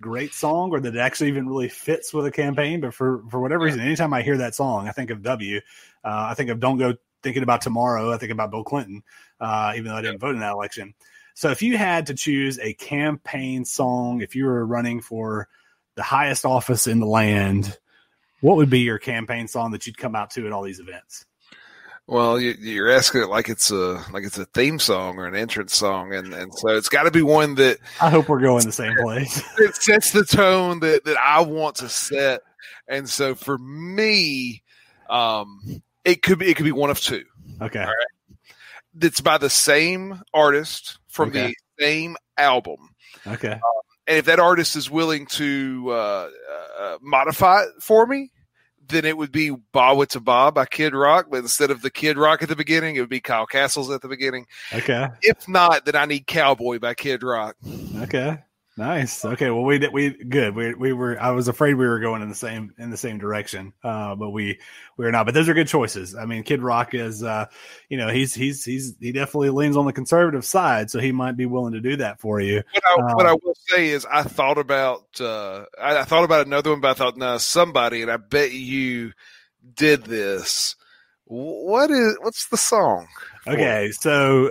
great song or that it actually even really fits with a campaign, but for whatever reason, anytime I hear that song, I think of W. I think of Don't Go Thinking About Tomorrow. I think about Bill Clinton, even though I didn't vote in that election. So if you had to choose a campaign song, if you were running for the highest office in the land, what would be your campaign song that you'd come out to at all these events? Well, you're asking it like it's a theme song or an entrance song, and so it's got to be one that I hope we're going the same place. It sets the tone that I want to set, and so for me, it could be one of 2. Okay, all right. It's by the same artist from the same album. Okay, and if that artist is willing to modify it for me, then it would be Ba Wit's a Ba by Kid Rock, but instead of the Kid Rock at the beginning, it would be Kyle Castles at the beginning. Okay. If not, then I need Cowboy by Kid Rock. Okay. Nice. Okay. Well, we good. We were. I was afraid we were going in the same direction, but we were not. But those are good choices. I mean, Kid Rock is, he definitely leans on the conservative side, so he might be willing to do that for you. What I will say is, I thought about another one, but I thought, no, somebody, and I bet you did this. What's the song? Okay, so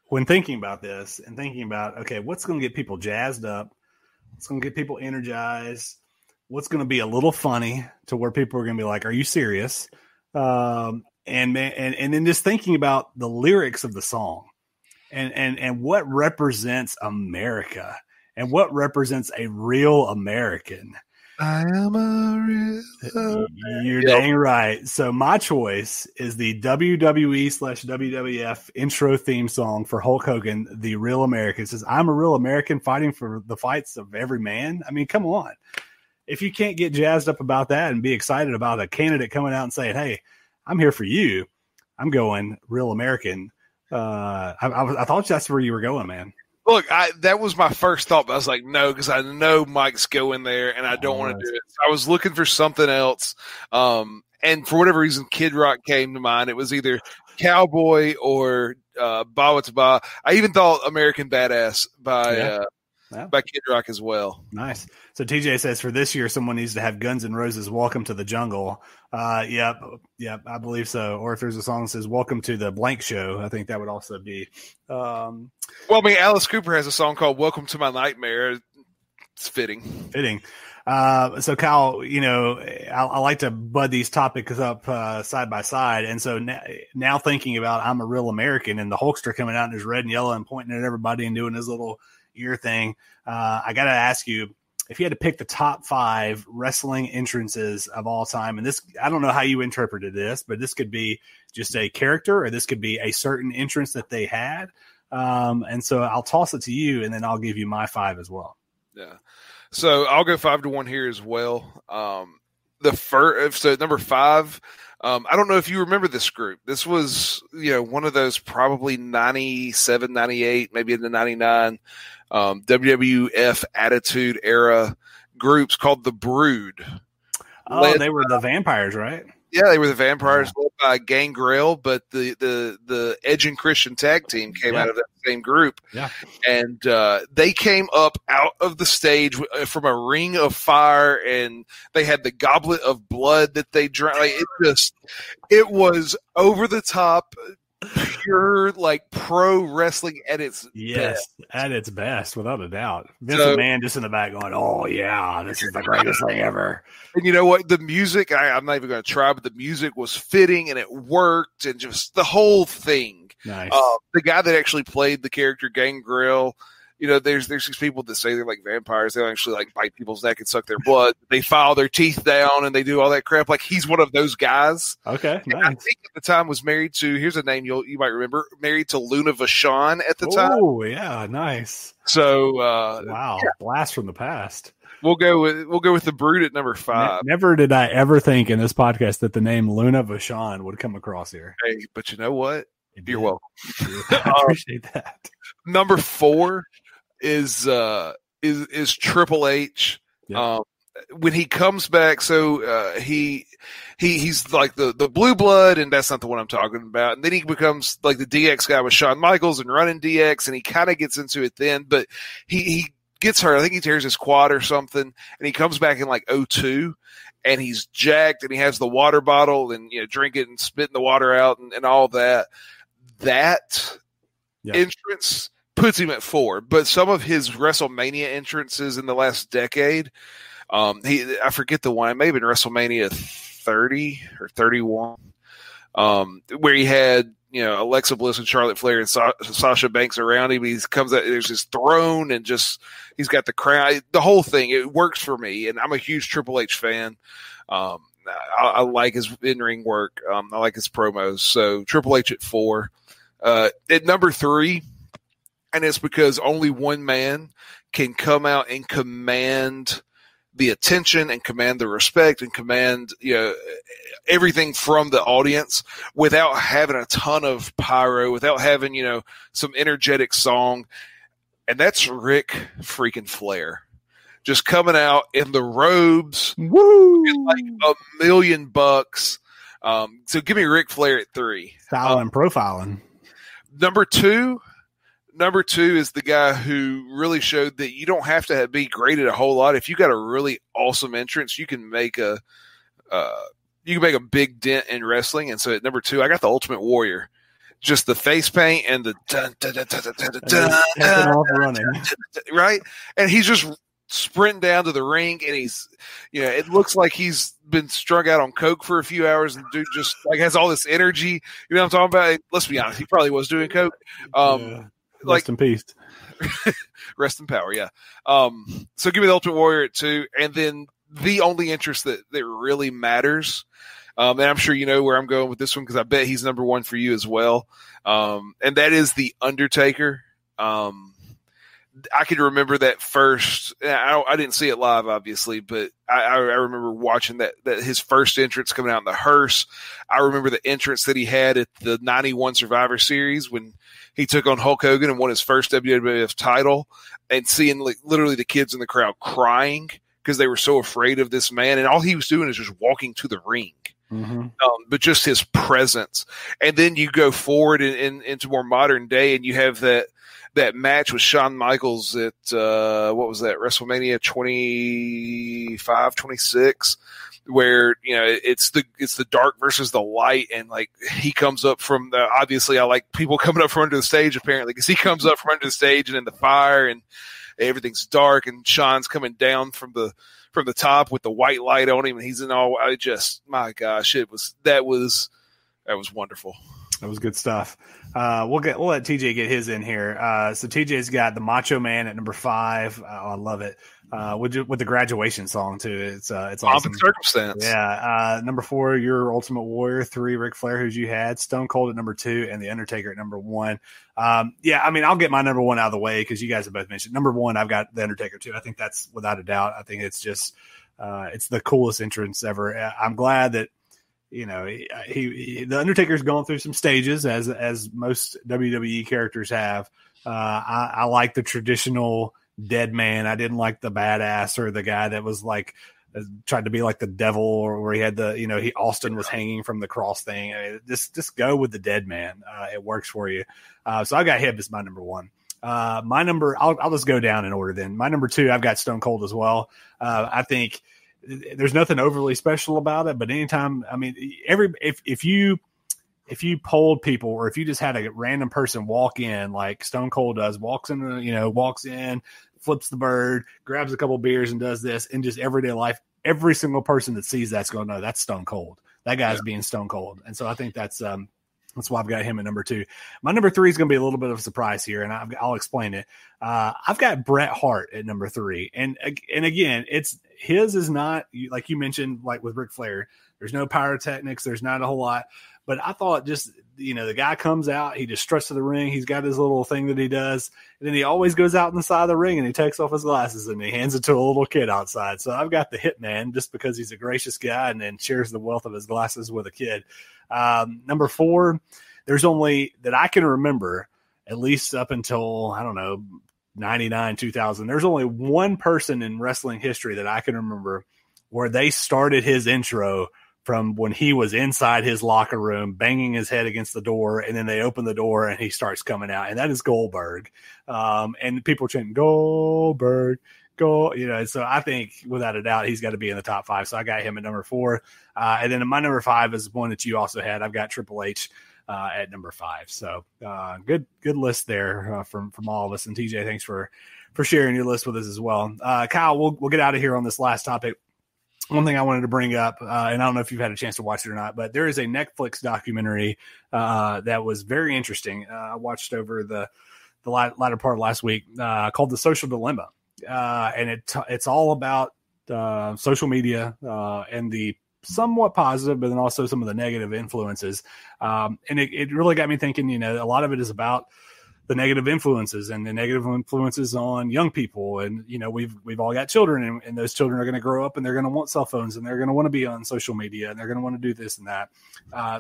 when thinking about this and thinking about, okay, what's going to get people jazzed up? What's going to get people energized? What's going to be a little funny to where people are going to be like, are you serious? And then just thinking about the lyrics of the song and what represents America And what represents a real American? I am a real. You're dang right. So my choice is the WWE/WWF intro theme song for Hulk Hogan, The Real American. It says, I'm a real American fighting for the fights of every man. I mean, come on. If you can't get jazzed up about that and be excited about a candidate coming out and saying, hey, I'm here for you, I'm going Real American. I thought that's where you were going, man. Look, that was my first thought, but I was like, no, because I know Mike's going there, and I don't want to do it. So I was looking for something else, and for whatever reason, Kid Rock came to mind. It was either Cowboy or Ba to Ba. I even thought American Badass by Kid Rock as well. Nice. So TJ says for this year, someone needs to have Guns N' Roses' "Welcome to the Jungle." Yep, I believe so. Or if there's a song that says "Welcome to the Blank Show," I think that would also be. Well, I mean, Alice Cooper has a song called "Welcome to My Nightmare." It's fitting. So Kyle, you know, I like to bud these topics up side by side, and so now thinking about I'm a real American, and the Hulkster coming out in his red and yellow and pointing at everybody and doing his little ear thing. I got to ask you, if you had to pick the top 5 wrestling entrances of all time, and this, I don't know how you interpreted this, but this could be just a character or this could be a certain entrance that they had. And so I'll toss it to you and then I'll give you my 5 as well. Yeah. So I'll go 5-1 here as well. So number 5, I don't know if you remember this group. This was, one of those probably 97, 98, maybe into 99, WWF Attitude Era groups called the Brood. Oh, they were the vampires, right? Yeah, they were the vampires led by Gangrel, but the Edge and Christian tag team came out of that same group. Yeah. And they came up out of the stage from a ring of fire, and they had the goblet of blood that they drank. Like, it was over the top, pure, like, pro wrestling at its best. At its best, without a doubt. Vince McMahon just in the back going, oh, yeah, this is the greatest thing ever. And you know what? The music, I'm not even going to try, but the music was fitting and it worked, and just the whole thing. Nice. The guy that actually played the character Gangrel, there's these people that say they're like vampires. They don't actually like bite people's neck and suck their blood. They file their teeth down and they do all that crap. Like, he's one of those guys. Okay, nice. I think at the time was married to, here's a name you might remember, married to Luna Vachon at the time. Oh, yeah, nice. So, wow, blast from the past. We'll go with the Brood at number 5. Never did I ever think in this podcast that the name Luna Vachon would come across here. Hey, but you know what? You're welcome. I appreciate that. Number 4 is Triple H. Yeah. When he comes back, so he's like the blue blood, and that's not the one I'm talking about. And then he becomes like the DX guy with Shawn Michaels and running DX, and he kind of gets into it then, but he gets hurt. I think he tears his quad or something, and he comes back in like 2002, and he's jacked, and he has the water bottle, and drink it and spitting the water out and all that. That entrance puts him at 4, but some of his WrestleMania entrances in the last decade, I forget the one. It may have been WrestleMania 30 or 31, where he had Alexa Bliss and Charlotte Flair and Sasha Banks around him. He comes out, there's his throne, and just he's got the crown. The whole thing, it works for me, and I'm a huge Triple H fan. I like his in-ring work. I like his promos. So Triple H at 4. At number 3, and it's because only one man can come out and command the attention and command the respect and command everything from the audience without having a ton of pyro, without having some energetic song, and that's Ric freaking Flair. Just coming out in the robes, woo, like $1 million. So give me Ric Flair at 3. Profiling. Number 2 is the guy who really showed that you don't have to be great at a whole lot. If you got a really awesome entrance, you can make a big dent in wrestling. And so at number 2, I got the Ultimate Warrior. Just the face paint and the running, right? And he's just sprinting down to the ring, and he's, it looks like he's been strung out on coke for a few hours, and dude just like has all this energy. You know what I'm talking about? Let's be honest, he probably was doing coke. Rest in peace. Rest in power, yeah. So give me the Ultimate Warrior at 2, and then the only interest that really matters, and I'm sure you know where I'm going with this one because I bet he's number 1 for you as well, and that is The Undertaker. I can remember that first. I didn't see it live, obviously, but I remember watching that his first entrance coming out in the hearse. I remember the entrance that he had at the 91 Survivor Series when he took on Hulk Hogan and won his first WWF title, and seeing literally the kids in the crowd crying because they were so afraid of this man, and all he was doing is just walking to the ring. Mm-hmm. But just his presence. And then you go forward into more modern day, and you have that match with Shawn Michaels at, what was that, WrestleMania 25, 26, where, you know, it's the dark versus the light, and like he comes up from obviously I like people coming up from under the stage apparently, because he comes up from under the stage and in the fire and everything's dark, and Shawn's coming down from the top with the white light on him, and he's in all, my gosh, that was wonderful. That was good stuff. We'll let TJ get his in here. So TJ's got the Macho Man at number 5. I love it. With the graduation song too. It's awesome. Circumstance. Yeah. Number 4, your Ultimate Warrior. 3, Ric Flair, who's you had. Stone Cold at number 2, and The Undertaker at number 1. Yeah, I mean, I'll get my number 1 out of the way because you guys have both mentioned number 1. I've got The Undertaker too. I think that's without a doubt. I think it's just it's the coolest entrance ever. I'm glad that, you know, the Undertaker's going through some stages as most WWE characters have. I like the traditional dead man. I didn't like the badass or the guy that was like tried to be like the devil, or where he had the, you know, Austin was hanging from the cross thing. I mean, just go with the dead man. It works for you. So I got him as my number 1. My number, I'll just go down in order then. My number 2, I've got Stone Cold as well. I think there's nothing overly special about it, but anytime, I mean, if you polled people, or if you just had a random person walk in like Stone Cold does, walks in, flips the bird, grabs a couple beers and does this in just everyday life, every single person that sees that's going to know that's Stone Cold. That guy's being Stone Cold. And so I think that's why I've got him at number 2. My number 3 is going to be a little bit of a surprise here, and I'll explain it. I've got Bret Hart at number 3. And again, his is not, like you mentioned, like with Ric Flair, there's no pyrotechnics, there's not a whole lot. But I thought just, you know, the guy comes out, he just struts to the ring, he's got his little thing that he does, and then he always goes out on the side of the ring and he takes off his glasses and he hands it to a little kid outside. So I've got the Hitman just because he's a gracious guy and then shares the wealth of his glasses with a kid. Number 4, there's only that I can remember, at least up until, I don't know, 99, 2000, there's only one person in wrestling history that I can remember where they started his intro from when he was inside his locker room, banging his head against the door, and then they open the door and he starts coming out, and that is Goldberg. And people chanting Goldberg, go, you know. So I think without a doubt he's got to be in the top 5. So I got him at number 4, and then my number 5 is one that you also had. I've got Triple H at number 5. So good list there from all of us. And TJ, thanks for sharing your list with us as well. Kyle, we'll get out of here on this last topic. One thing I wanted to bring up, and I don't know if you've had a chance to watch it or not, but there is a Netflix documentary that was very interesting. I watched over the latter part of last week called The Social Dilemma. And it's all about social media and the somewhat positive, but then also some of the negative influences. And it really got me thinking, you know, a lot of it is about the negative influences and the negative influences on young people. And, you know, we've all got children, and those children are going to grow up and they're going to want cell phones and they're going to want to be on social media and they're going to want to do this and that.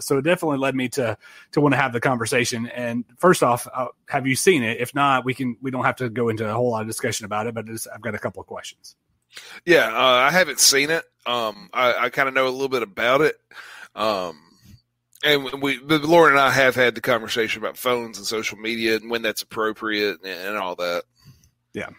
So it definitely led me to want to have the conversation. And first off, have you seen it? If not, we don't have to go into a whole lot of discussion about it, but I've got a couple of questions. Yeah. I haven't seen it. I kind of know a little bit about it. And Lauren and I have had the conversation about phones and social media and when that's appropriate and all that. Yeah.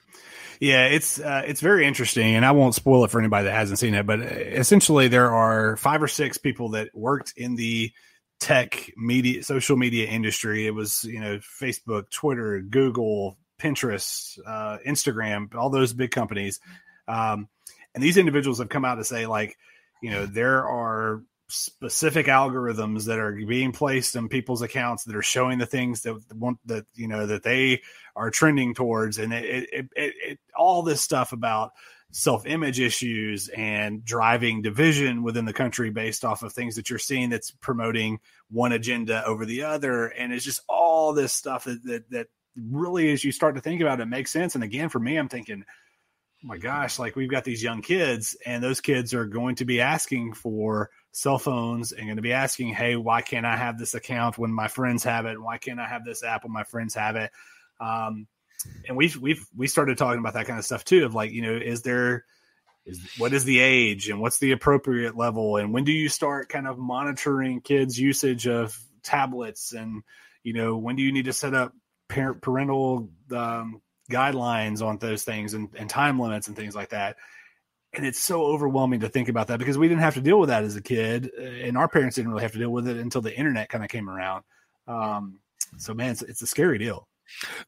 Yeah, it's very interesting, and I won't spoil it for anybody that hasn't seen it, but essentially there are 5 or 6 people that worked in the tech media, social media industry. It was, you know, Facebook, Twitter, Google, Pinterest, Instagram, all those big companies. And these individuals have come out to say, like, you know, there are specific algorithms that are being placed in people's accounts that are showing the things that they are trending towards, and it all this stuff about self-image issues and driving division within the country based off of things that you're seeing that's promoting one agenda over the other. And it's just all this stuff that really, as you start to think about it, makes sense. And again, for me, I'm thinking, oh my gosh, like we've got these young kids, and those kids are going to be asking for cell phones and going to be asking, hey, why can't I have this account when my friends have it? Why can't I have this app when my friends have it? And we started talking about that kind of stuff too, of like, what is the age and what's the appropriate level? And when do you start kind of monitoring kids' usage of tablets? And, when do you need to set up parental guidelines on those things and time limits and things like that? And it's so overwhelming to think about that, because we didn't have to deal with that as a kid, and our parents didn't really have to deal with it until the internet kind of came around. So man, it's a scary deal.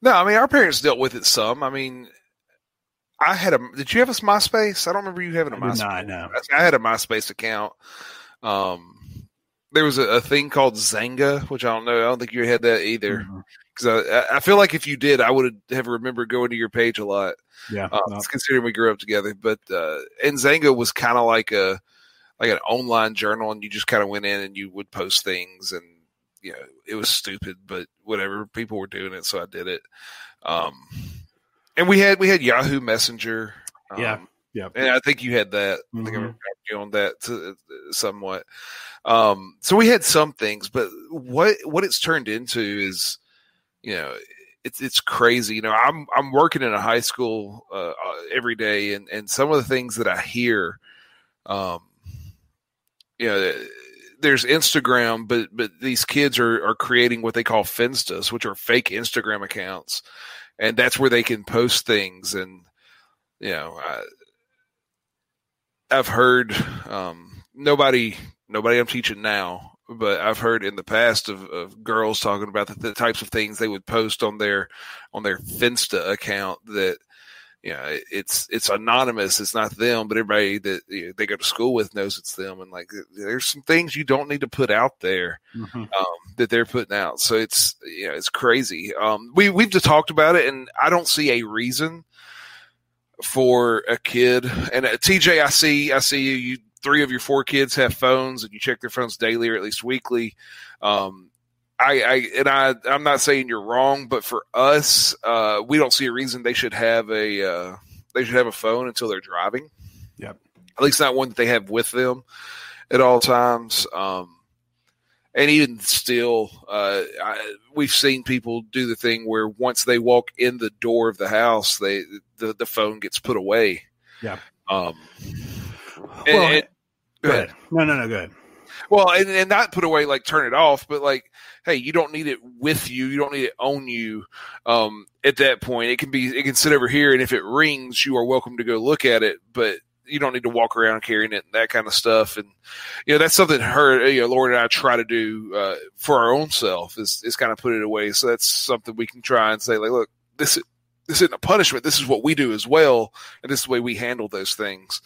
No, I mean, our parents dealt with it some. I mean, did you have a MySpace? I don't remember you having a MySpace. Not, no. I had a MySpace account. There was a thing called Zanga, which I don't think you had that either. Because I feel like if you did, I would have remembered going to your page a lot. Yeah. Considering we grew up together. But, and Zanga was kind of like an online journal, and you just kind of went in and you would post things, and, it was stupid, but whatever, people were doing it, so I did it. And we had Yahoo Messenger. Yeah. And I think you had that. I think I remember you on that somewhat. So we had some things, but what it's turned into is, it's crazy. I'm working in a high school every day, and some of the things that I hear, there's Instagram, but these kids are creating what they call Finstas, which are fake Instagram accounts, and that's where they can post things. And I've heard nobody I'm teaching now, but I've heard in the past of girls talking about the types of things they would post on their Finsta account that, it's anonymous. It's not them, but everybody that they go to school with knows it's them. And like, there's some things you don't need to put out there that they're putting out. So it's crazy. We've just talked about it, and I don't see a reason for a kid. And TJ, I see you 3 of your 4 kids have phones, and you check their phones daily or at least weekly. I'm not saying you're wrong, but for us, we don't see a reason they should have a phone until they're driving. Yep. At least not one that they have with them at all times. And even still, we've seen people do the thing where once they walk in the door of the house, the phone gets put away. Yeah. Go ahead. No, go ahead. Well, and not put away, like turn it off, but like, hey, you don't need it with you. You don't need it on you. At that point, it can sit over here, and if it rings, you are welcome to go look at it, but you don't need to walk around carrying it and that kind of stuff. And, that's something Lord and I try to do, for our own self is kind of put it away. So that's something we can try and say, like, look, this isn't a punishment. This is what we do as well. And this is the way we handle those things.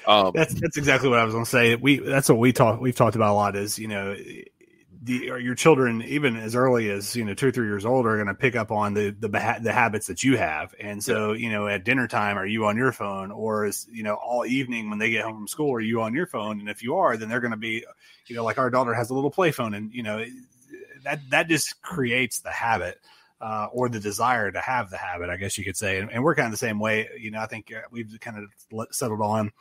That's exactly what I was going to say. That's what we've talked about a lot is, your children, even as early as 2 or 3 years old, are going to pick up on the habits that you have. And so, at dinner time, are you on your phone, or is, all evening when they get home from school, are you on your phone? And if you are, then they're going to be, like our daughter has a little play phone, and, that just creates the habit. Or the desire to have the habit, I guess you could say. And we're kind of the same way. I think we've kind of settled on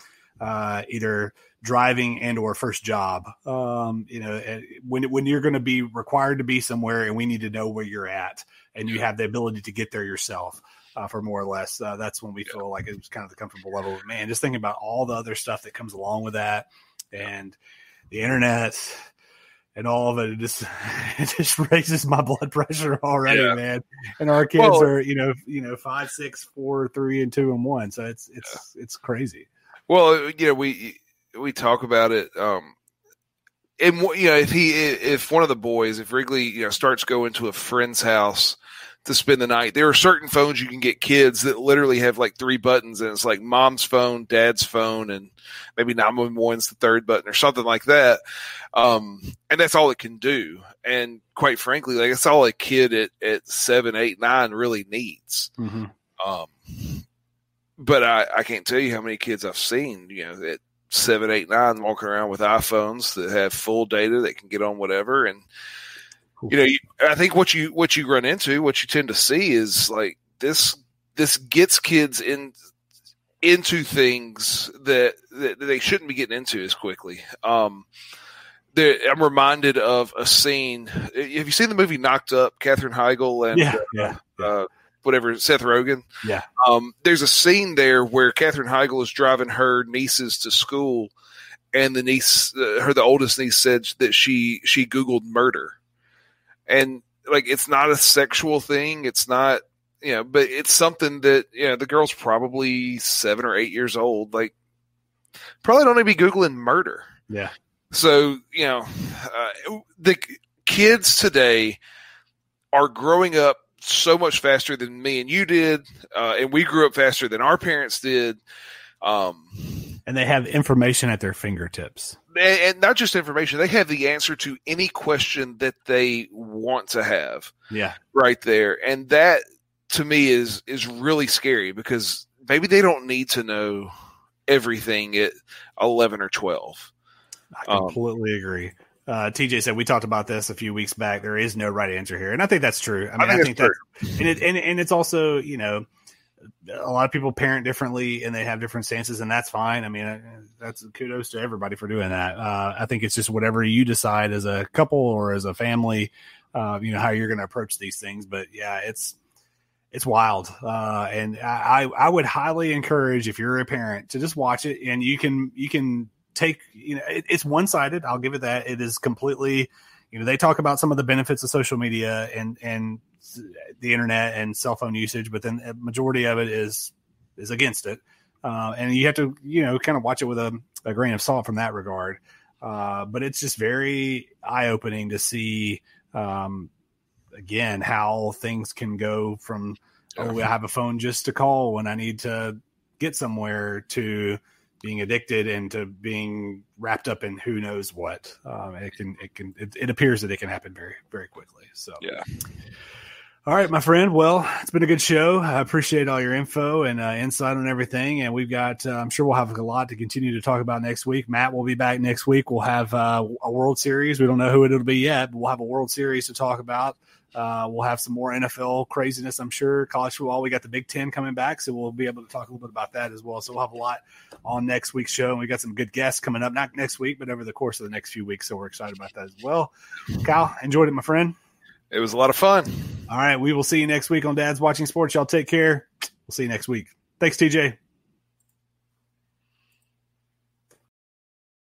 either driving and or first job. When you're going to be required to be somewhere and we need to know where you're at, and you have the ability to get there yourself for more or less, that's when we feel like it's kind of the comfortable level. But man, just thinking about all the other stuff that comes along with that, and the internet and all of it, it just raises my blood pressure already, man. And our kids are, 5, 6, 4, 3, and 2, and 1. So it's crazy. Well, we talk about it. And if one of the boys, if Wrigley, starts going to a friend's house to spend the night. There are certain phones you can get kids that literally have like 3 buttons, and it's like mom's phone, dad's phone, and maybe 911's the third button or something like that. And that's all it can do. And quite frankly, like that's all a kid at 7, 8, 9 really needs. Mm-hmm. But I can't tell you how many kids I've seen, at 7, 8, 9 walking around with iPhones that have full data that can get on whatever. And, I think what you run into, what you tend to see is like this gets kids into things that they shouldn't be getting into as quickly. I'm reminded of a scene. Have you seen the movie Knocked Up? Katherine Heigl and whatever, Seth Rogen. Yeah. There's a scene there where Katherine Heigl is driving her nieces to school, and the niece, the oldest niece, said that she Googled murder, and like it's not a sexual thing. It's not, but it's something that the girl's probably 7 or 8 years old. Like, probably don't even be Googling murder. Yeah. So the kids today are growing up so much faster than me and you did, and we grew up faster than our parents did. And they have information at their fingertips. And not just information, they have the answer to any question that they want to have. Yeah. Right there. And that, to me, is really scary because maybe they don't need to know everything at 11 or 12. I completely agree. TJ said we talked about this a few weeks back. There is no right answer here, and I think that's true. I think that's and it's also a lot of people parent differently and they have different stances, and that's fine. I mean, that's kudos to everybody for doing that. I think it's just whatever you decide as a couple or as a family, how you're going to approach these things. But yeah, it's wild, and I would highly encourage, if you're a parent, to just watch it, and you can take, it's one-sided. I'll give it that. It is completely, they talk about some of the benefits of social media and the internet and cell phone usage, but then a majority of it is against it. And you have to, kind of watch it with a grain of salt from that regard. But it's just very eye-opening to see, again, how things can go from, I have a phone just to call when I need to get somewhere, to being addicted and to being wrapped up in who knows what. It appears that it can happen very, very quickly. So, yeah. All right, my friend. Well, it's been a good show. I appreciate all your info and insight on everything. And we've got, I'm sure we'll have a lot to continue to talk about next week. Matt will be back next week. We'll have a World Series. We don't know who it'll be yet, but we'll have a World Series to talk about. We'll have some more NFL craziness, I'm sure. College football, we got the Big Ten coming back, so we'll be able to talk a little bit about that as well. So we'll have a lot on next week's show, and we got some good guests coming up, not next week, but over the course of the next few weeks. So we're excited about that as well. Kyle, enjoyed it, my friend. It was a lot of fun. All right, we will see you next week on Dad's Watching Sports. Y'all take care. We'll see you next week. Thanks, TJ.